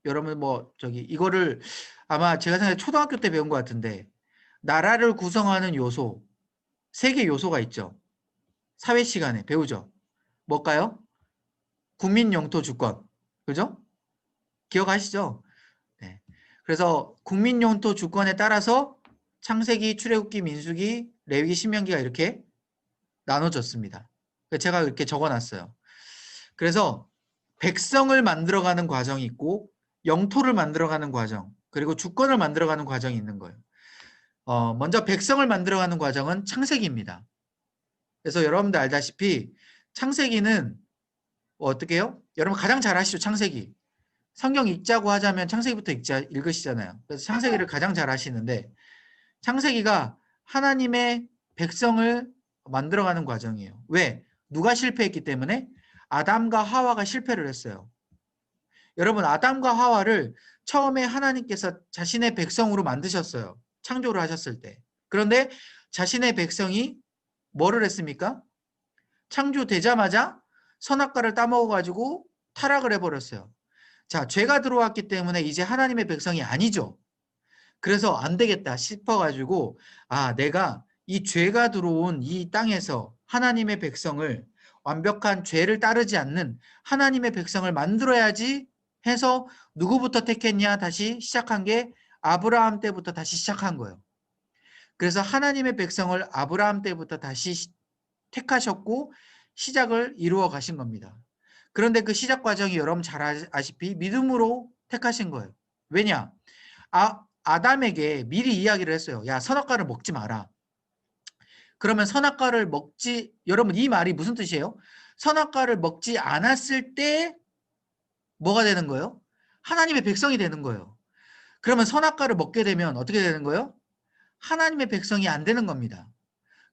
A: 여러분 뭐 저기 이거를 아마 제가 생각해 초등학교 때 배운 것 같은데 나라를 구성하는 요소 3개 요소가 있죠. 사회 시간에 배우죠. 뭘까요? 국민 영토 주권. 그죠? 기억하시죠? 네. 그래서 국민 영토 주권에 따라서 창세기, 출애굽기, 민수기, 레위기, 신명기가 이렇게 나눠졌습니다. 제가 이렇게 적어놨어요. 그래서 백성을 만들어가는 과정이 있고 영토를 만들어가는 과정 그리고 주권을 만들어가는 과정이 있는 거예요. 먼저 백성을 만들어가는 과정은 창세기입니다. 그래서 여러분들 알다시피 창세기는 어떻게 해요? 여러분 가장 잘 아시죠? 창세기. 성경 읽자고 하자면 창세기부터 읽으시잖아요. 그래서 창세기를 가장 잘 아시는데 창세기가 하나님의 백성을 만들어가는 과정이에요. 왜? 누가 실패했기 때문에? 아담과 하와가 실패를 했어요. 여러분, 아담과 하와를 처음에 하나님께서 자신의 백성으로 만드셨어요. 창조를 하셨을 때. 그런데 자신의 백성이 뭐를 했습니까? 창조되자마자 선악과를 따먹어가지고 타락을 해버렸어요. 자, 죄가 들어왔기 때문에 이제 하나님의 백성이 아니죠. 그래서 안 되겠다 싶어가지고, 아, 내가 이 죄가 들어온 이 땅에서 하나님의 백성을, 완벽한 죄를 따르지 않는 하나님의 백성을 만들어야지 해서 누구부터 택했냐? 다시 시작한 게 아브라함 때부터 다시 시작한 거예요. 그래서 하나님의 백성을 아브라함 때부터 다시 택하셨고 시작을 이루어 가신 겁니다. 그런데 그 시작 과정이 여러분 잘 아시피 믿음으로 택하신 거예요. 왜냐? 아담에게 미리 이야기를 했어요. 야, 선악과를 먹지 마라. 그러면 선악과를 먹지, 여러분 이 말이 무슨 뜻이에요? 선악과를 먹지 않았을 때 뭐가 되는 거예요? 하나님의 백성이 되는 거예요. 그러면 선악과를 먹게 되면 어떻게 되는 거예요? 하나님의 백성이 안 되는 겁니다.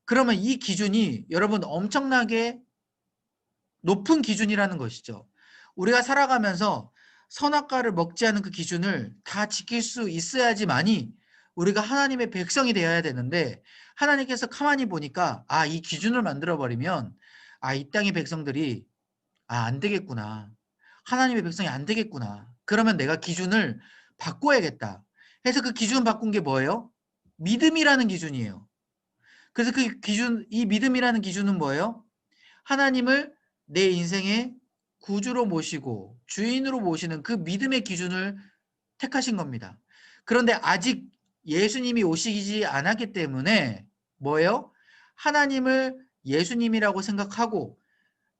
A: 그러면 이 기준이 여러분 엄청나게 높은 기준이라는 것이죠. 우리가 살아가면서 선악과를 먹지 않은 그 기준을 다 지킬 수 있어야지만이 우리가 하나님의 백성이 되어야 되는데, 하나님께서 가만히 보니까 이 기준을 만들어 버리면 이 땅의 백성들이 안 되겠구나. 하나님의 백성이 안 되겠구나. 그러면 내가 기준을 바꿔야겠다. 해서 그 기준 바꾼 게 뭐예요? 믿음이라는 기준이에요. 그래서 그 기준, 이 믿음이라는 기준은 뭐예요? 하나님을 내 인생의 구주로 모시고 주인으로 모시는 그 믿음의 기준을 택하신 겁니다. 그런데 아직 예수님이 오시지 않았기 때문에 뭐예요? 하나님을 예수님이라고 생각하고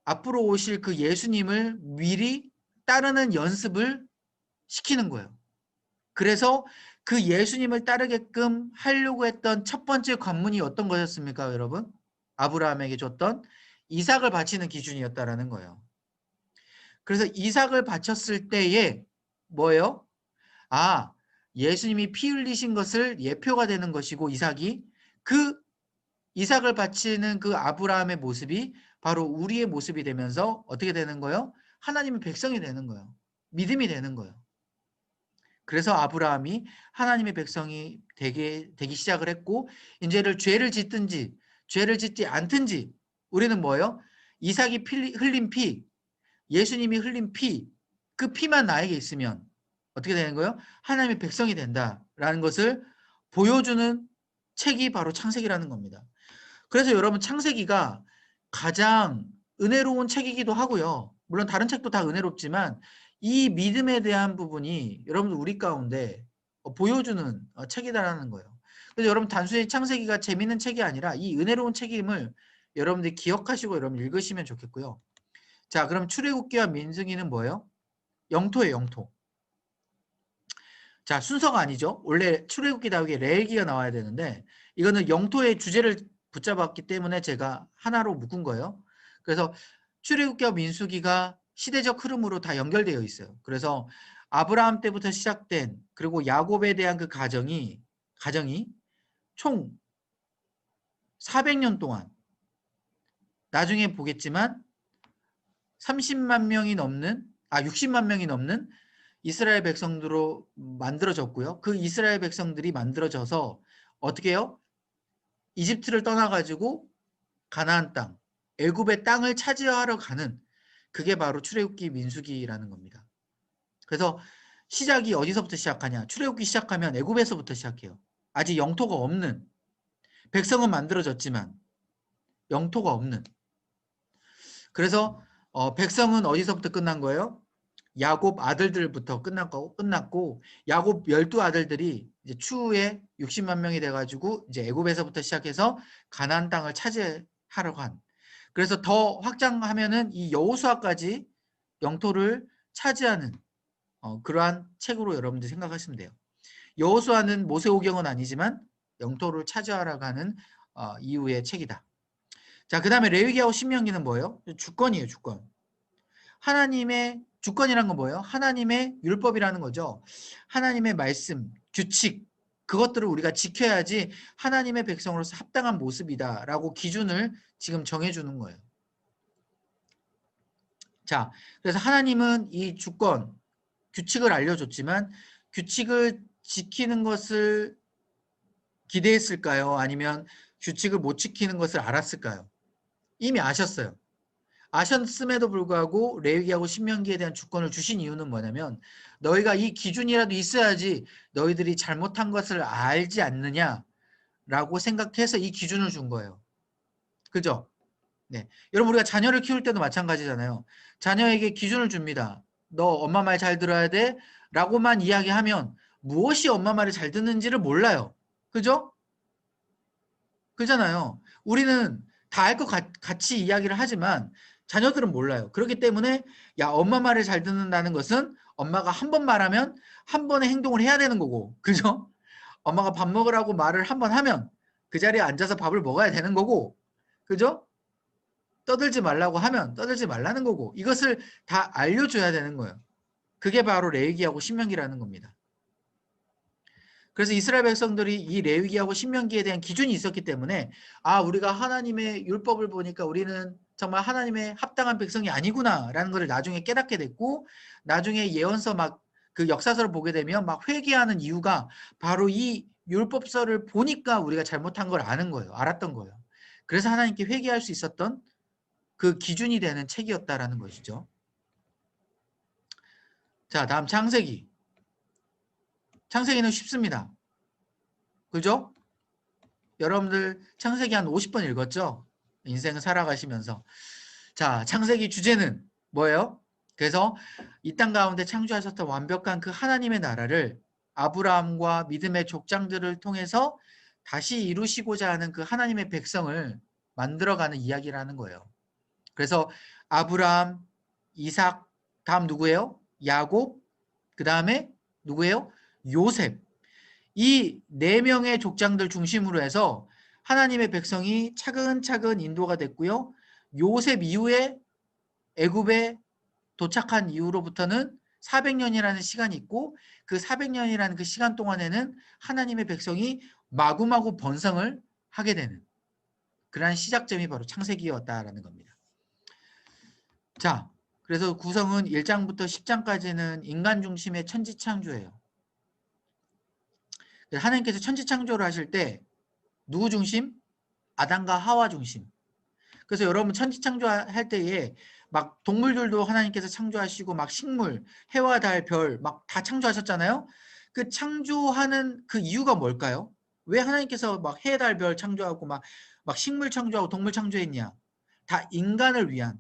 A: 앞으로 오실 그 예수님을 미리 따르는 연습을 시키는 거예요. 그래서 그 예수님을 따르게끔 하려고 했던 첫 번째 관문이 어떤 거였습니까, 여러분? 아브라함에게 줬던 이삭을 바치는 기준이었다라는 거예요. 그래서 이삭을 바쳤을 때에 뭐예요? 예수님이 피 흘리신 것을 예표가 되는 것이고, 이삭이 그 이삭을 바치는 그 아브라함의 모습이 바로 우리의 모습이 되면서 어떻게 되는 거예요? 하나님의 백성이 되는 거예요. 믿음이 되는 거예요. 그래서 아브라함이 하나님의 백성이 되기 시작을 했고, 이제를 죄를 짓든지 죄를 짓지 않든지 우리는 뭐예요? 이삭이 흘린 피, 예수님이 흘린 피, 그 피만 나에게 있으면 어떻게 되는 거예요? 하나님의 백성이 된다라는 것을 보여주는 책이 바로 창세기라는 겁니다. 그래서 여러분, 창세기가 가장 은혜로운 책이기도 하고요. 물론 다른 책도 다 은혜롭지만 이 믿음에 대한 부분이 여러분들 우리 가운데 보여주는 책이다라는 거예요. 그래서 여러분, 단순히 창세기가 재밌는 책이 아니라 이 은혜로운 책임을 여러분들이 기억하시고 여러분 읽으시면 좋겠고요. 자, 그럼 출애굽기와 민수기는 뭐예요? 영토예요, 영토. 자, 순서가 아니죠. 원래 출애굽기 다음에 레위기가 나와야 되는데 이거는 영토의 주제를 붙잡았기 때문에 제가 하나로 묶은 거예요. 그래서 출애굽기와 민수기가 시대적 흐름으로 다 연결되어 있어요. 그래서 아브라함 때부터 시작된, 그리고 야곱에 대한 그 가정이 총 400년 동안, 나중에 보겠지만 30만 명이 넘는 60만 명이 넘는 이스라엘 백성들로 만들어졌고요. 그 이스라엘 백성들이 만들어져서 어떻게 해요? 이집트를 떠나가지고 가나안 땅, 애굽의 땅을 차지하러 가는, 그게 바로 출애굽기 민수기라는 겁니다. 그래서 시작이 어디서부터 시작하냐? 출애굽기 시작하면 애굽에서부터 시작해요. 아직 영토가 없는, 백성은 만들어졌지만 영토가 없는. 그래서 백성은 어디서부터 끝난 거예요? 야곱 아들들부터 끝났고 야곱 12아들들이 이제 추후에 60만 명이 돼가지고 이제 애굽에서부터 시작해서 가나안 땅을 차지하러 간. 그래서 더 확장하면은 이 여호수아까지 영토를 차지하는 그러한 책으로 여러분들 생각하시면 돼요. 여호수아는 모세오경은 아니지만 영토를 차지하러 가는 이후의 책이다. 자, 그 다음에 레위기하고 신명기는 뭐예요? 주권이에요, 주권. 하나님의 주권이란 건 뭐예요? 하나님의 율법이라는 거죠. 하나님의 말씀, 규칙, 그것들을 우리가 지켜야지 하나님의 백성으로서 합당한 모습이다라고 기준을 지금 정해주는 거예요. 자, 그래서 하나님은 이 주권, 규칙을 알려줬지만 규칙을 지키는 것을 기대했을까요? 아니면 규칙을 못 지키는 것을 알았을까요? 이미 아셨어요. 아셨음에도 불구하고 레위기하고 신명기에 대한 주권을 주신 이유는 뭐냐면 너희가 이 기준이라도 있어야지 너희들이 잘못한 것을 알지 않느냐라고 생각해서 이 기준을 준 거예요. 그죠? 네. 여러분 우리가 자녀를 키울 때도 마찬가지잖아요. 자녀에게 기준을 줍니다. 너 엄마 말 잘 들어야 돼 라고만 이야기하면 무엇이 엄마 말을 잘 듣는지를 몰라요. 그죠? 그잖아요. 우리는 다 알 것 같이 이야기를 하지만 자녀들은 몰라요. 그렇기 때문에 야 엄마 말을 잘 듣는다는 것은 엄마가 한 번 말하면 한 번의 행동을 해야 되는 거고 그죠? 엄마가 밥 먹으라고 말을 한 번 하면 그 자리에 앉아서 밥을 먹어야 되는 거고 그죠? 떠들지 말라고 하면 떠들지 말라는 거고 이것을 다 알려줘야 되는 거예요. 그게 바로 레위기하고 신명기라는 겁니다. 그래서 이스라엘 백성들이 이 레위기하고 신명기에 대한 기준이 있었기 때문에 아 우리가 하나님의 율법을 보니까 우리는 정말 하나님의 합당한 백성이 아니구나라는 것을 나중에 깨닫게 됐고 나중에 예언서 막 그 역사서를 보게 되면 막 회개하는 이유가 바로 이 율법서를 보니까 우리가 잘못한 걸 아는 거예요. 알았던 거예요. 그래서 하나님께 회개할 수 있었던 그 기준이 되는 책이었다라는 것이죠. 자, 다음 창세기. 창세기는 쉽습니다. 그죠? 여러분들 창세기 한 50번 읽었죠? 인생을 살아가시면서. 자, 창세기 주제는 뭐예요? 그래서 이 땅 가운데 창조하셨던 완벽한 그 하나님의 나라를 아브라함과 믿음의 족장들을 통해서 다시 이루시고자 하는 그 하나님의 백성을 만들어가는 이야기라는 거예요. 그래서 아브라함, 이삭, 다음 누구예요? 야곱, 그 다음에 누구예요? 요셉. 이 네 명의 족장들 중심으로 해서 하나님의 백성이 차근차근 인도가 됐고요. 요셉 이후에 애굽에 도착한 이후로부터는 400년이라는 시간이 있고 그 400년이라는 그 시간 동안에는 하나님의 백성이 마구마구 번성을 하게 되는 그러한 시작점이 바로 창세기였다라는 겁니다. 자, 그래서 구성은 1장부터 10장까지는 인간 중심의 천지창조예요. 하나님께서 천지창조를 하실 때 누구 중심? 아담과 하와 중심. 그래서 여러분 천지창조할 때에 막 동물들도 하나님께서 창조하시고 막 식물, 해와 달, 별 막 다 창조하셨잖아요. 그 창조하는 그 이유가 뭘까요? 왜 하나님께서 막 해, 달, 별 창조하고 막 식물 창조하고 동물 창조했냐? 다 인간을 위한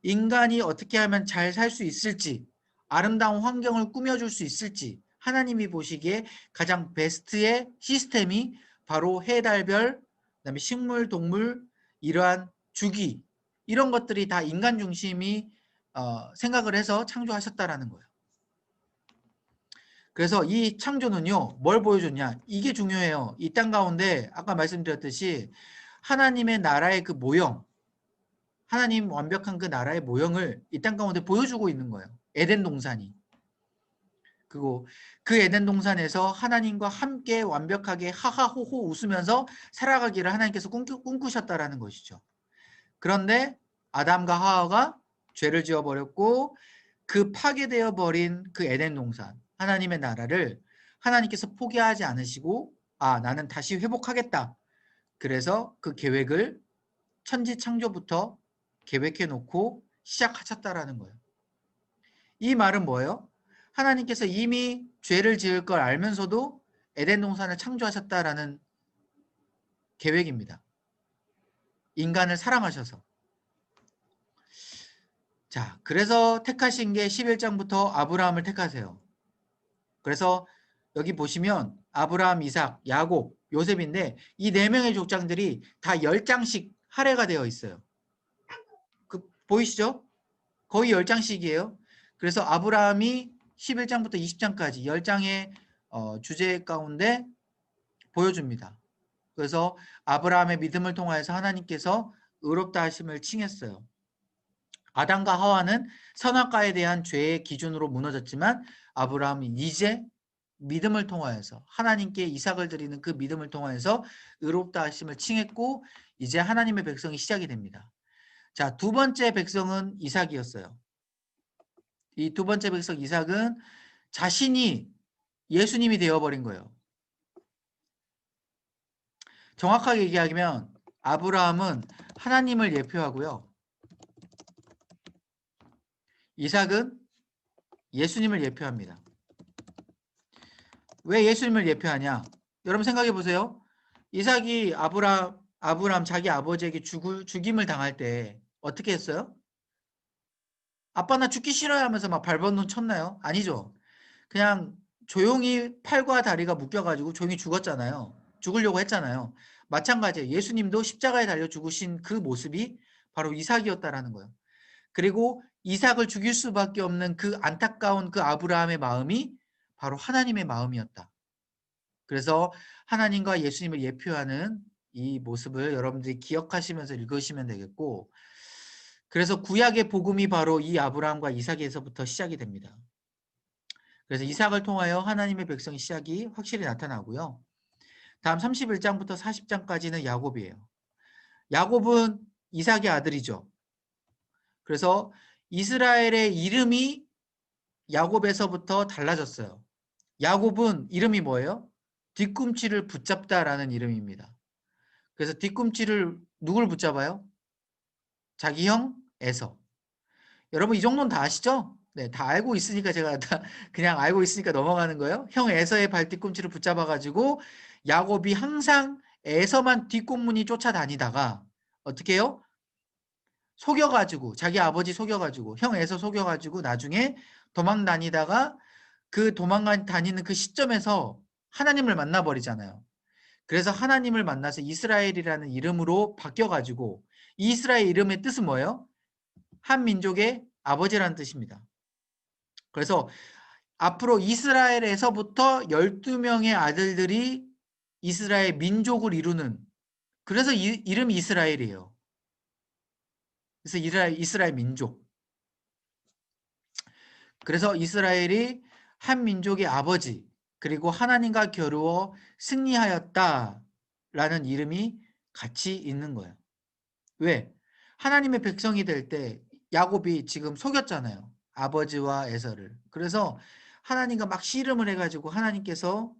A: 인간이 어떻게 하면 잘 살 수 있을지 아름다운 환경을 꾸며줄 수 있을지 하나님이 보시기에 가장 베스트의 시스템이 바로 해, 달, 별, 그다음에 식물, 동물 이러한 주기 이런 것들이 다 인간 중심이 생각을 해서 창조하셨다라는 거예요. 그래서 이 창조는요 뭘 보여줬냐 이게 중요해요. 이 땅 가운데 아까 말씀드렸듯이 하나님의 나라의 그 모형 하나님 완벽한 그 나라의 모형을 이 땅 가운데 보여주고 있는 거예요. 에덴 동산이. 그리고 그 에덴 동산에서 하나님과 함께 완벽하게 하하호호 웃으면서 살아가기를 하나님께서 꿈꾸셨다라는 것이죠. 그런데 아담과 하와가 죄를 지어버렸고 그 파괴되어 버린 그 에덴 동산 하나님의 나라를 하나님께서 포기하지 않으시고 아 나는 다시 회복하겠다. 그래서 그 계획을 천지창조부터 계획해 놓고 시작하셨다라는 거예요. 이 말은 뭐예요? 하나님께서 이미 죄를 지을 걸 알면서도 에덴 동산을 창조하셨다라는 계획입니다. 인간을 사랑하셔서. 자, 그래서 택하신 게 11장부터 아브라함을 택하세요. 그래서 여기 보시면 아브라함, 이삭, 야곱, 요셉인데 이 네 명의 족장들이 다 10장씩 할애가 되어 있어요. 그 보이시죠? 거의 10장씩이에요. 그래서 아브라함이 11장부터 20장까지 10장의 주제 가운데 보여줍니다. 그래서 아브라함의 믿음을 통하여서 하나님께서 의롭다 하심을 칭했어요. 아담과 하와는 선악과에 대한 죄의 기준으로 무너졌지만 아브라함이 이제 믿음을 통하여서 하나님께 이삭을 드리는 그 믿음을 통하여서 의롭다 하심을 칭했고 이제 하나님의 백성이 시작이 됩니다. 자, 두 번째 백성은 이삭이었어요. 이 두 번째 백성 이삭은 자신이 예수님이 되어버린 거예요. 정확하게 얘기하면 아브라함은 하나님을 예표하고요. 이삭은 예수님을 예표합니다. 왜 예수님을 예표하냐? 여러분 생각해 보세요. 이삭이 아브라함 자기 아버지에게 죽임을 당할 때 어떻게 했어요? 아빠 나 죽기 싫어요 하면서 막 발버둥 쳤나요? 아니죠. 그냥 조용히 팔과 다리가 묶여가지고 조용히 죽었잖아요. 죽으려고 했잖아요. 마찬가지예요. 예수님도 십자가에 달려 죽으신 그 모습이 바로 이삭이었다라는 거예요. 그리고 이삭을 죽일 수밖에 없는 그 안타까운 그 아브라함의 마음이 바로 하나님의 마음이었다. 그래서 하나님과 예수님을 예표하는 이 모습을 여러분들이 기억하시면서 읽으시면 되겠고, 그래서 구약의 복음이 바로 이 아브라함과 이삭에서부터 시작이 됩니다. 그래서 이삭을 통하여 하나님의 백성의 시작이 확실히 나타나고요. 다음 31장부터 40장까지는 야곱이에요. 야곱은 이삭의 아들이죠. 그래서 이스라엘의 이름이 야곱에서부터 달라졌어요. 야곱은 이름이 뭐예요? 뒤꿈치를 붙잡다라는 이름입니다. 그래서 뒤꿈치를 누굴 붙잡아요? 자기 형 에서. 여러분 이 정도는 다 아시죠? 네, 다 알고 있으니까 제가 다 그냥 알고 있으니까 넘어가는 거예요. 형 에서의 발 뒤꿈치를 붙잡아 가지고 야곱이 항상 에서만 뒷공문이 쫓아다니다가 어떻게 해요? 속여 가지고 자기 아버지 속여 가지고 형 에서 속여 가지고 나중에 도망 다니다가 그 도망 다니는 그 시점에서 하나님을 만나 버리잖아요. 그래서 하나님을 만나서 이스라엘이라는 이름으로 바뀌어 가지고 이스라엘 이름의 뜻은 뭐예요? 한 민족의 아버지라는 뜻입니다. 그래서 앞으로 이스라엘에서부터 12명의 아들들이 이스라엘 민족을 이루는, 그래서 이름이 이스라엘이에요. 그래서 이스라엘 민족. 그래서 이스라엘이 한 민족의 아버지 그리고 하나님과 겨루어 승리하였다라는 이름이 같이 있는 거예요. 왜? 하나님의 백성이 될 때 야곱이 지금 속였잖아요. 아버지와 에서를. 그래서 하나님과 막 씨름을 해가지고 하나님께서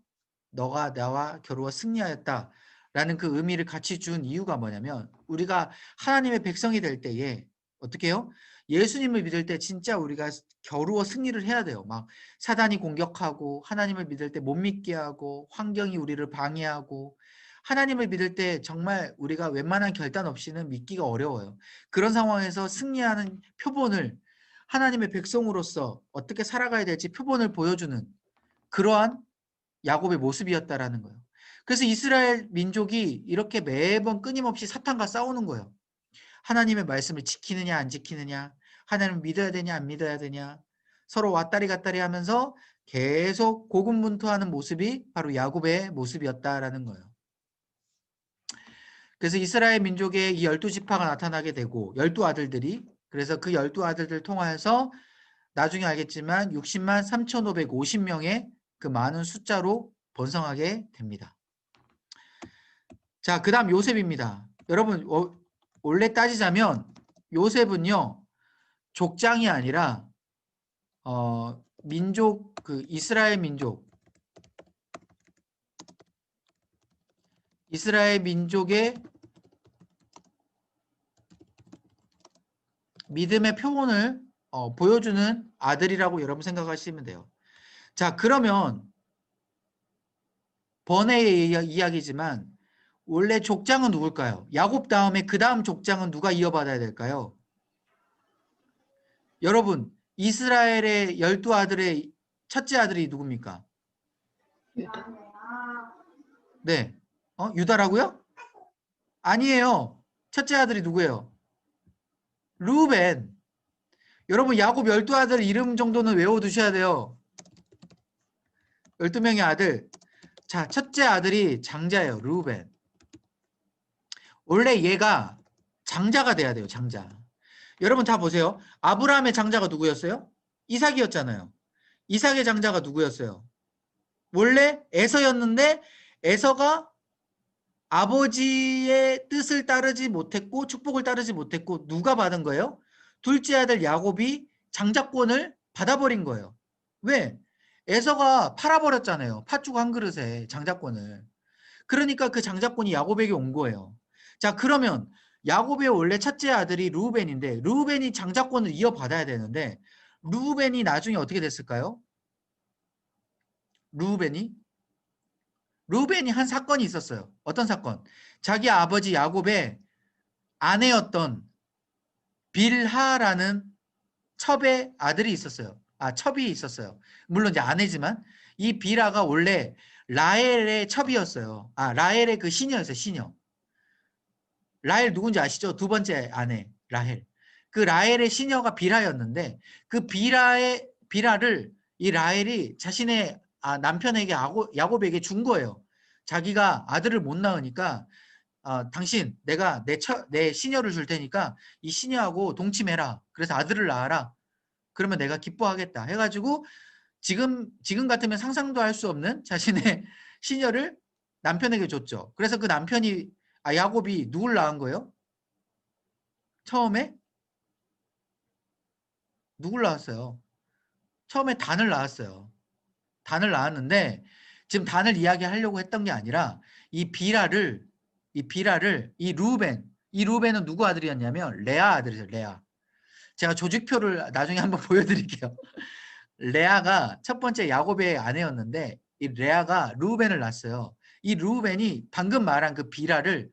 A: 너가 나와 겨루어 승리하였다라는 그 의미를 같이 준 이유가 뭐냐면 우리가 하나님의 백성이 될 때에 어떻게 해요? 예수님을 믿을 때 진짜 우리가 겨루어 승리를 해야 돼요. 막 사단이 공격하고 하나님을 믿을 때 못 믿게 하고 환경이 우리를 방해하고 하나님을 믿을 때 정말 우리가 웬만한 결단 없이는 믿기가 어려워요. 그런 상황에서 승리하는 표본을 하나님의 백성으로서 어떻게 살아가야 될지 표본을 보여주는 그러한 야곱의 모습이었다라는 거예요. 그래서 이스라엘 민족이 이렇게 매번 끊임없이 사탄과 싸우는 거예요. 하나님의 말씀을 지키느냐 안 지키느냐, 하나님을 믿어야 되냐 안 믿어야 되냐, 서로 왔다리 갔다리 하면서 계속 고군분투하는 모습이 바로 야곱의 모습이었다라는 거예요. 그래서 이스라엘 민족의 이 12지파가 나타나게 되고 12아들들이, 그래서 그 12아들들 통하여서 나중에 알겠지만 60만 3,550명의 그 많은 숫자로 번성하게 됩니다. 자, 그 다음 요셉입니다. 여러분 원래 따지자면 요셉은요 족장이 아니라 민족, 그 이스라엘 민족의 믿음의 표본을 보여주는 아들이라고 여러분 생각하시면 돼요. 자, 그러면 번외의 이야기지만 원래 족장은 누굴까요? 야곱 다음에 그 다음 족장은 누가 이어받아야 될까요? 여러분 이스라엘의 12아들의 첫째 아들이 누굽니까? 네. 유다라고요? 아니에요. 첫째 아들이 누구예요? 루벤. 여러분 야곱 12아들 이름 정도는 외워두셔야 돼요. 12명의 아들. 자, 첫째 아들이 장자예요. 루벤. 원래 얘가 장자가 돼야 돼요. 장자. 여러분 다 보세요. 아브라함의 장자가 누구였어요? 이삭이었잖아요. 이삭의 장자가 누구였어요? 원래 에서였는데 에서가 아버지의 뜻을 따르지 못했고 축복을 따르지 못했고 누가 받은 거예요? 둘째 아들 야곱이 장자권을 받아버린 거예요. 왜? 에서가 팔아버렸잖아요. 팥죽 한 그릇에 장자권을. 그러니까 그 장자권이 야곱에게 온 거예요. 자, 그러면 야곱의 원래 첫째 아들이 르우벤인데 르우벤이 장자권을 이어받아야 되는데 르우벤이 나중에 어떻게 됐을까요? 르우벤이 한 사건이 있었어요. 어떤 사건? 자기 아버지 야곱의 아내였던 빌하라는 첩의 아들이 있었어요. 첩이 있었어요. 물론 이제 아내지만 이 빌하가 원래 라헬의 첩이었어요. 라헬의 그 시녀였어요. 시녀. 라헬 누군지 아시죠? 두 번째 아내 라헬. 그 라헬의 시녀가 빌하였는데 그 빌하를 이 라헬이 자신의 남편에게 야곱에게 준 거예요. 자기가 아들을 못 낳으니까 당신 내가 내 시녀를 줄 테니까 이 시녀하고 동침해라. 그래서 아들을 낳아라. 그러면 내가 기뻐하겠다. 해가지고 지금 같으면 상상도 할 수 없는 자신의 시녀를 남편에게 줬죠. 그래서 그 남편이 야곱이 누굴 낳은 거예요? 처음에 누굴 낳았어요? 처음에 단을 낳았어요. 단을 낳았는데 지금 단을 이야기하려고 했던 게 아니라 이 비라를 이 루벤은 누구 아들이었냐면 레아 아들이죠. 레아. 제가 조직표를 나중에 한번 보여드릴게요. 레아가 첫 번째 야곱의 아내였는데 이 레아가 루벤을 낳았어요. 이 루벤이 방금 말한 그 비라를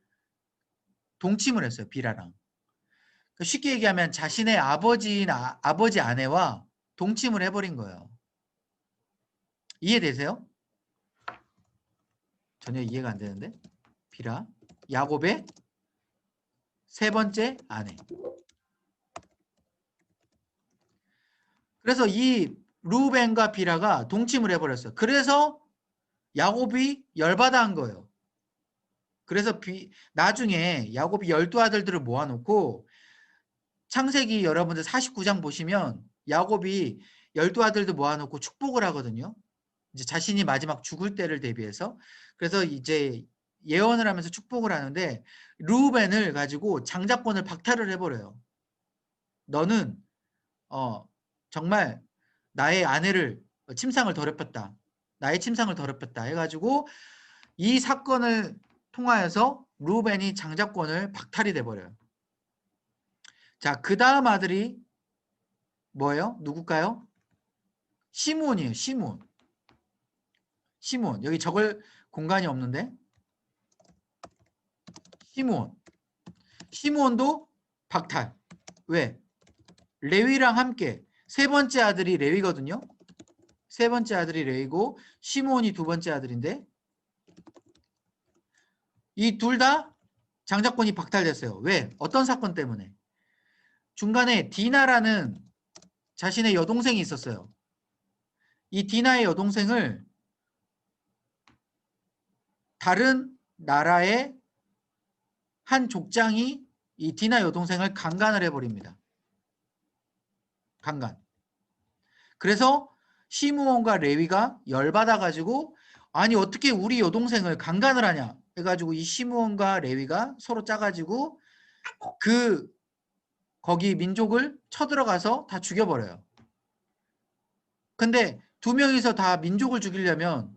A: 동침을 했어요. 비라랑. 쉽게 얘기하면 자신의 아버지 아내와 동침을 해버린 거예요. 이해되세요? 전혀 이해가 안 되는데. 비라, 야곱의 세 번째 아내. 그래서 이 루벤과 비라가 동침을 해버렸어요. 그래서 야곱이 열받아 한 거예요. 그래서 나중에 야곱이 12아들들을 모아놓고 창세기 여러분들 49장 보시면 야곱이 12아들들 모아놓고 축복을 하거든요. 이제 자신이 마지막 죽을 때를 대비해서. 그래서 이제 예언을 하면서 축복을 하는데 르우벤을 가지고 장자권을 박탈을 해버려요. 너는 정말 나의 아내를 침상을 더럽혔다. 나의 침상을 더럽혔다 해가지고 이 사건을 통하여서 르우벤이 장자권을 박탈이 돼버려요. 자, 그 다음 아들이 뭐예요? 누굴까요? 시므온이에요. 시므온. 여기 적을 공간이 없는데 시므온도 박탈. 왜? 레위랑 함께 세 번째 아들이 레위거든요. 세 번째 아들이 레위고 시므온이 두 번째 아들인데 이 둘 다 장자권이 박탈됐어요. 왜? 어떤 사건 때문에? 중간에 디나라는 자신의 여동생이 있었어요. 이 디나의 여동생을 다른 나라의 한 족장이 이 디나 여동생을 강간을 해버립니다. 강간. 그래서 시므온과 레위가 열받아가지고 아니 어떻게 우리 여동생을 강간을 하냐 해가지고 이 시므온과 레위가 서로 짜가지고 거기 민족을 쳐들어가서 다 죽여버려요. 근데 두 명이서 다 민족을 죽이려면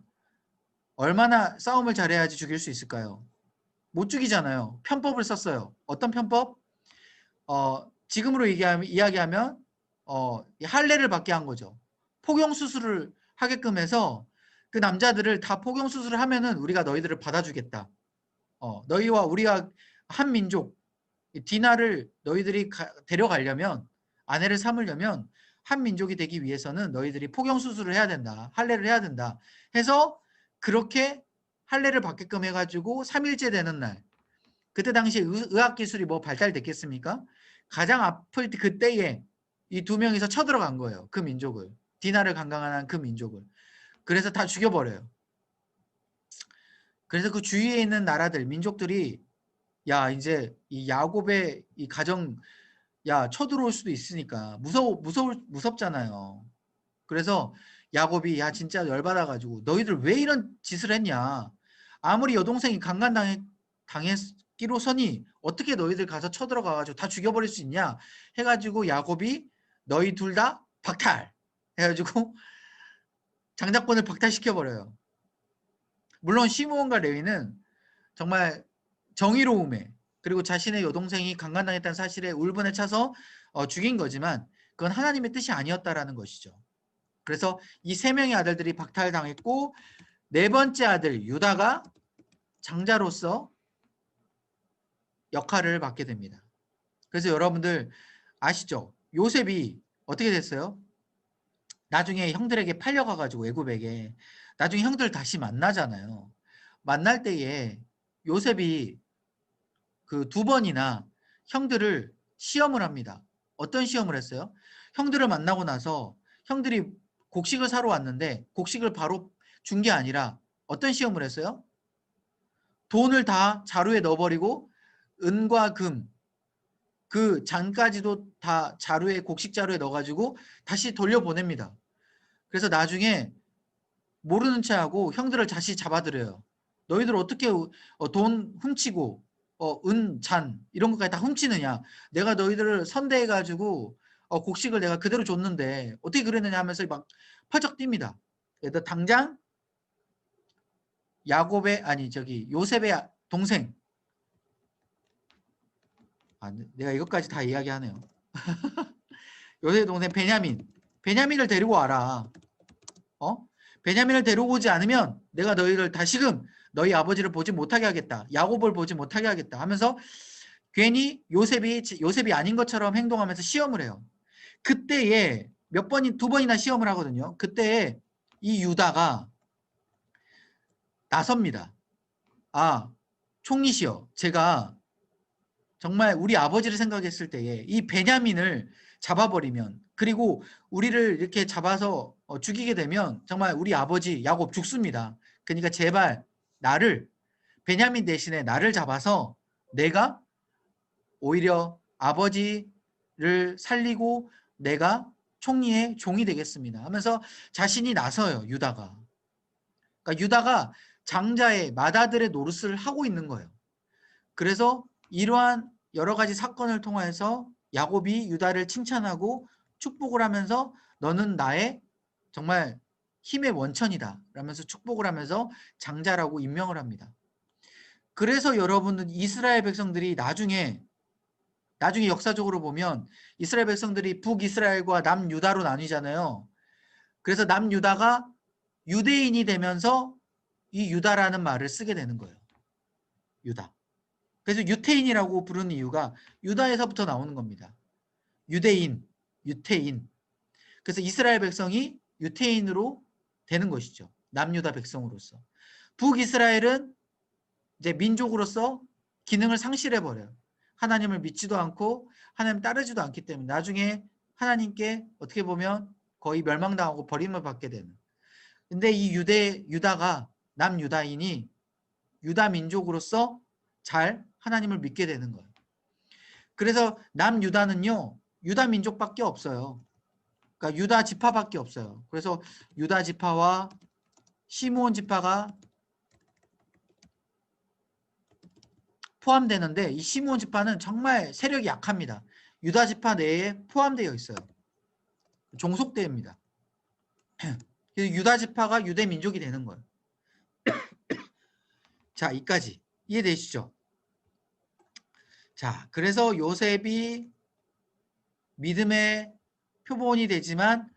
A: 얼마나 싸움을 잘해야지 죽일 수 있을까요? 못 죽이잖아요. 편법을 썼어요. 어떤 편법? 지금으로 이야기하면 할례를 받게 한 거죠. 포경 수술을 하게끔 해서 그 남자들을 다 포경 수술을 하면은 우리가 너희들을 받아주겠다. 너희와 우리가 한 민족 디나를 너희들이 데려가려면 아내를 삼으려면 한 민족이 되기 위해서는 너희들이 포경 수술을 해야 된다. 할례를 해야 된다. 해서 그렇게 할례를 받게끔 해가지고 3일째 되는 날 그때 당시 의학 기술이 뭐 발달됐겠습니까? 가장 아플 때 그때에 이 두 명이서 쳐들어간 거예요. 그 민족을. 디나를 강간한 그 민족을. 그래서 다 죽여버려요. 그래서 그 주위에 있는 나라들, 민족들이 야 이제 이 야곱의 이 가정 야 쳐들어올 수도 있으니까 무섭잖아요. 그래서 야곱이 야 진짜 열받아가지고 너희들 왜 이런 짓을 했냐. 아무리 여동생이 강간당했기로서니 어떻게 너희들 가서 쳐들어가가지고 다 죽여버릴 수 있냐 해가지고 야곱이 너희 둘 다 박탈 해가지고 장자권을 박탈시켜버려요. 물론 시므온과 레위는 정말 정의로움에 그리고 자신의 여동생이 강간당했다는 사실에 울분에 차서 죽인 거지만 그건 하나님의 뜻이 아니었다라는 것이죠. 그래서 이 세 명의 아들들이 박탈당했고 네 번째 아들 유다가 장자로서 역할을 맡게 됩니다. 그래서 여러분들 아시죠? 요셉이 어떻게 됐어요? 나중에 형들에게 팔려가가지고 애굽에게 나중에 형들 다시 만나잖아요. 만날 때에 요셉이 그 두 번이나 형들을 시험을 합니다. 어떤 시험을 했어요? 형들을 만나고 나서 형들이 곡식을 사러 왔는데 곡식을 바로 준 게 아니라 어떤 시험을 했어요? 돈을 다 자루에 넣어버리고 은과 금, 그 잔까지도 다 자루에 곡식 자루에 넣어가지고 다시 돌려보냅니다. 그래서 나중에 모르는 체하고 형들을 다시 잡아들여요. 너희들 어떻게 돈 훔치고 은, 잔 이런 것까지 다 훔치느냐. 내가 너희들을 선대해가지고 곡식을 내가 그대로 줬는데 어떻게 그랬느냐 하면서 막 펄쩍 뜁니다. 그래서 당장 요셉의 동생 내가 이것까지 다 이야기하네요. 요셉의 동생 베냐민을 데리고 와라. 베냐민을 데리고 오지 않으면 내가 너희를 다시금 너희 아버지를 보지 못하게 하겠다. 야곱을 보지 못하게 하겠다 하면서 괜히 요셉이 아닌 것처럼 행동하면서 시험을 해요. 그때에 두 번이나 시험을 하거든요. 그때에 이 유다가 나섭니다. 총리시여, 제가 정말 우리 아버지를 생각했을 때에 이 베냐민을 잡아버리면 그리고 우리를 이렇게 잡아서 죽이게 되면 정말 우리 아버지 야곱 죽습니다. 그러니까 제발 베냐민 대신에 나를 잡아서 내가 오히려 아버지를 살리고 내가 총리의 종이 되겠습니다 하면서 자신이 나서요. 유다가. 그러니까 유다가 장자의 맏아들의 노릇을 하고 있는 거예요. 그래서 이러한 여러 가지 사건을 통해서 야곱이 유다를 칭찬하고 축복을 하면서 너는 나의 정말 힘의 원천이다 라면서 축복을 하면서 장자라고 임명을 합니다. 그래서 여러분은 이스라엘 백성들이 나중에 역사적으로 보면 이스라엘 백성들이 북이스라엘과 남유다로 나뉘잖아요. 그래서 남유다가 유대인이 되면서 이 유다라는 말을 쓰게 되는 거예요. 유다. 그래서 유태인이라고 부르는 이유가 유다에서부터 나오는 겁니다. 유대인, 유태인. 그래서 이스라엘 백성이 유태인으로 되는 것이죠. 남유다 백성으로서. 북이스라엘은 이제 민족으로서 기능을 상실해버려요. 하나님을 믿지도 않고 하나님 따르지도 않기 때문에 나중에 하나님께 어떻게 보면 거의 멸망당하고 버림을 받게 되는. 근데 이 유다가 남유다인이 유다 민족으로서 잘 하나님을 믿게 되는 거예요. 그래서 남유다는요. 유다 민족밖에 없어요. 그러니까 유다 지파밖에 없어요. 그래서 유다 지파와 시므온 지파가 포함되는데 이 시므온 지파는 정말 세력이 약합니다. 유다 지파 내에 포함되어 있어요. 종속대입니다. 그래서 유다 지파가 유대 민족이 되는 거예요. 자, 이까지 이해되시죠? 자, 그래서 요셉이 믿음의 표본이 되지만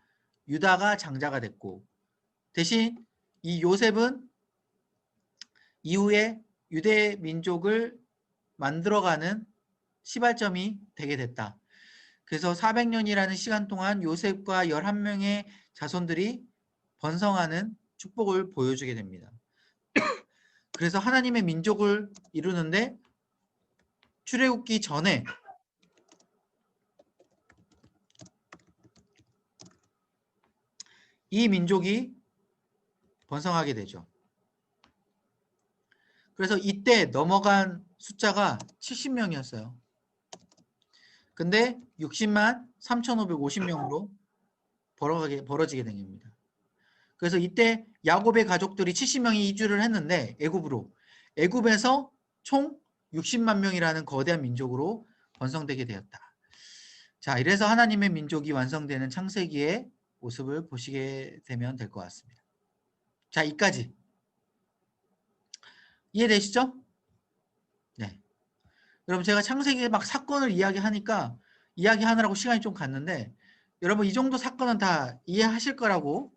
A: 유다가 장자가 됐고 대신 이 요셉은 이후에 유대 민족을 만들어가는 시발점이 되게 됐다. 그래서 400년이라는 시간 동안 요셉과 11명의 자손들이 번성하는 축복을 보여주게 됩니다. 그래서 하나님의 민족을 이루는데 출애굽기 전에 이 민족이 번성하게 되죠. 그래서 이때 넘어간 숫자가 70명이었어요. 근데 60만 3,550명으로 벌어지게 된 겁니다. 그래서 이때 야곱의 가족들이 70명이 이주를 했는데 애굽으로 애굽에서 총 60만 명이라는 거대한 민족으로 번성되게 되었다. 자, 이래서 하나님의 민족이 완성되는 창세기의 모습을 보시게 되면 될 것 같습니다. 자, 이까지 이해되시죠? 네. 여러분 제가 창세기의 막 사건을 이야기하느라고 시간이 좀 갔는데 여러분 이 정도 사건은 다 이해하실 거라고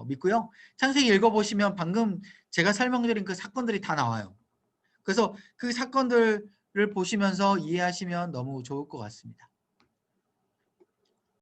A: 믿고요. 창세기 읽어보시면 방금 제가 설명드린 그 사건들이 다 나와요. 그래서 그 사건들을 보시면서 이해하시면 너무 좋을 것 같습니다.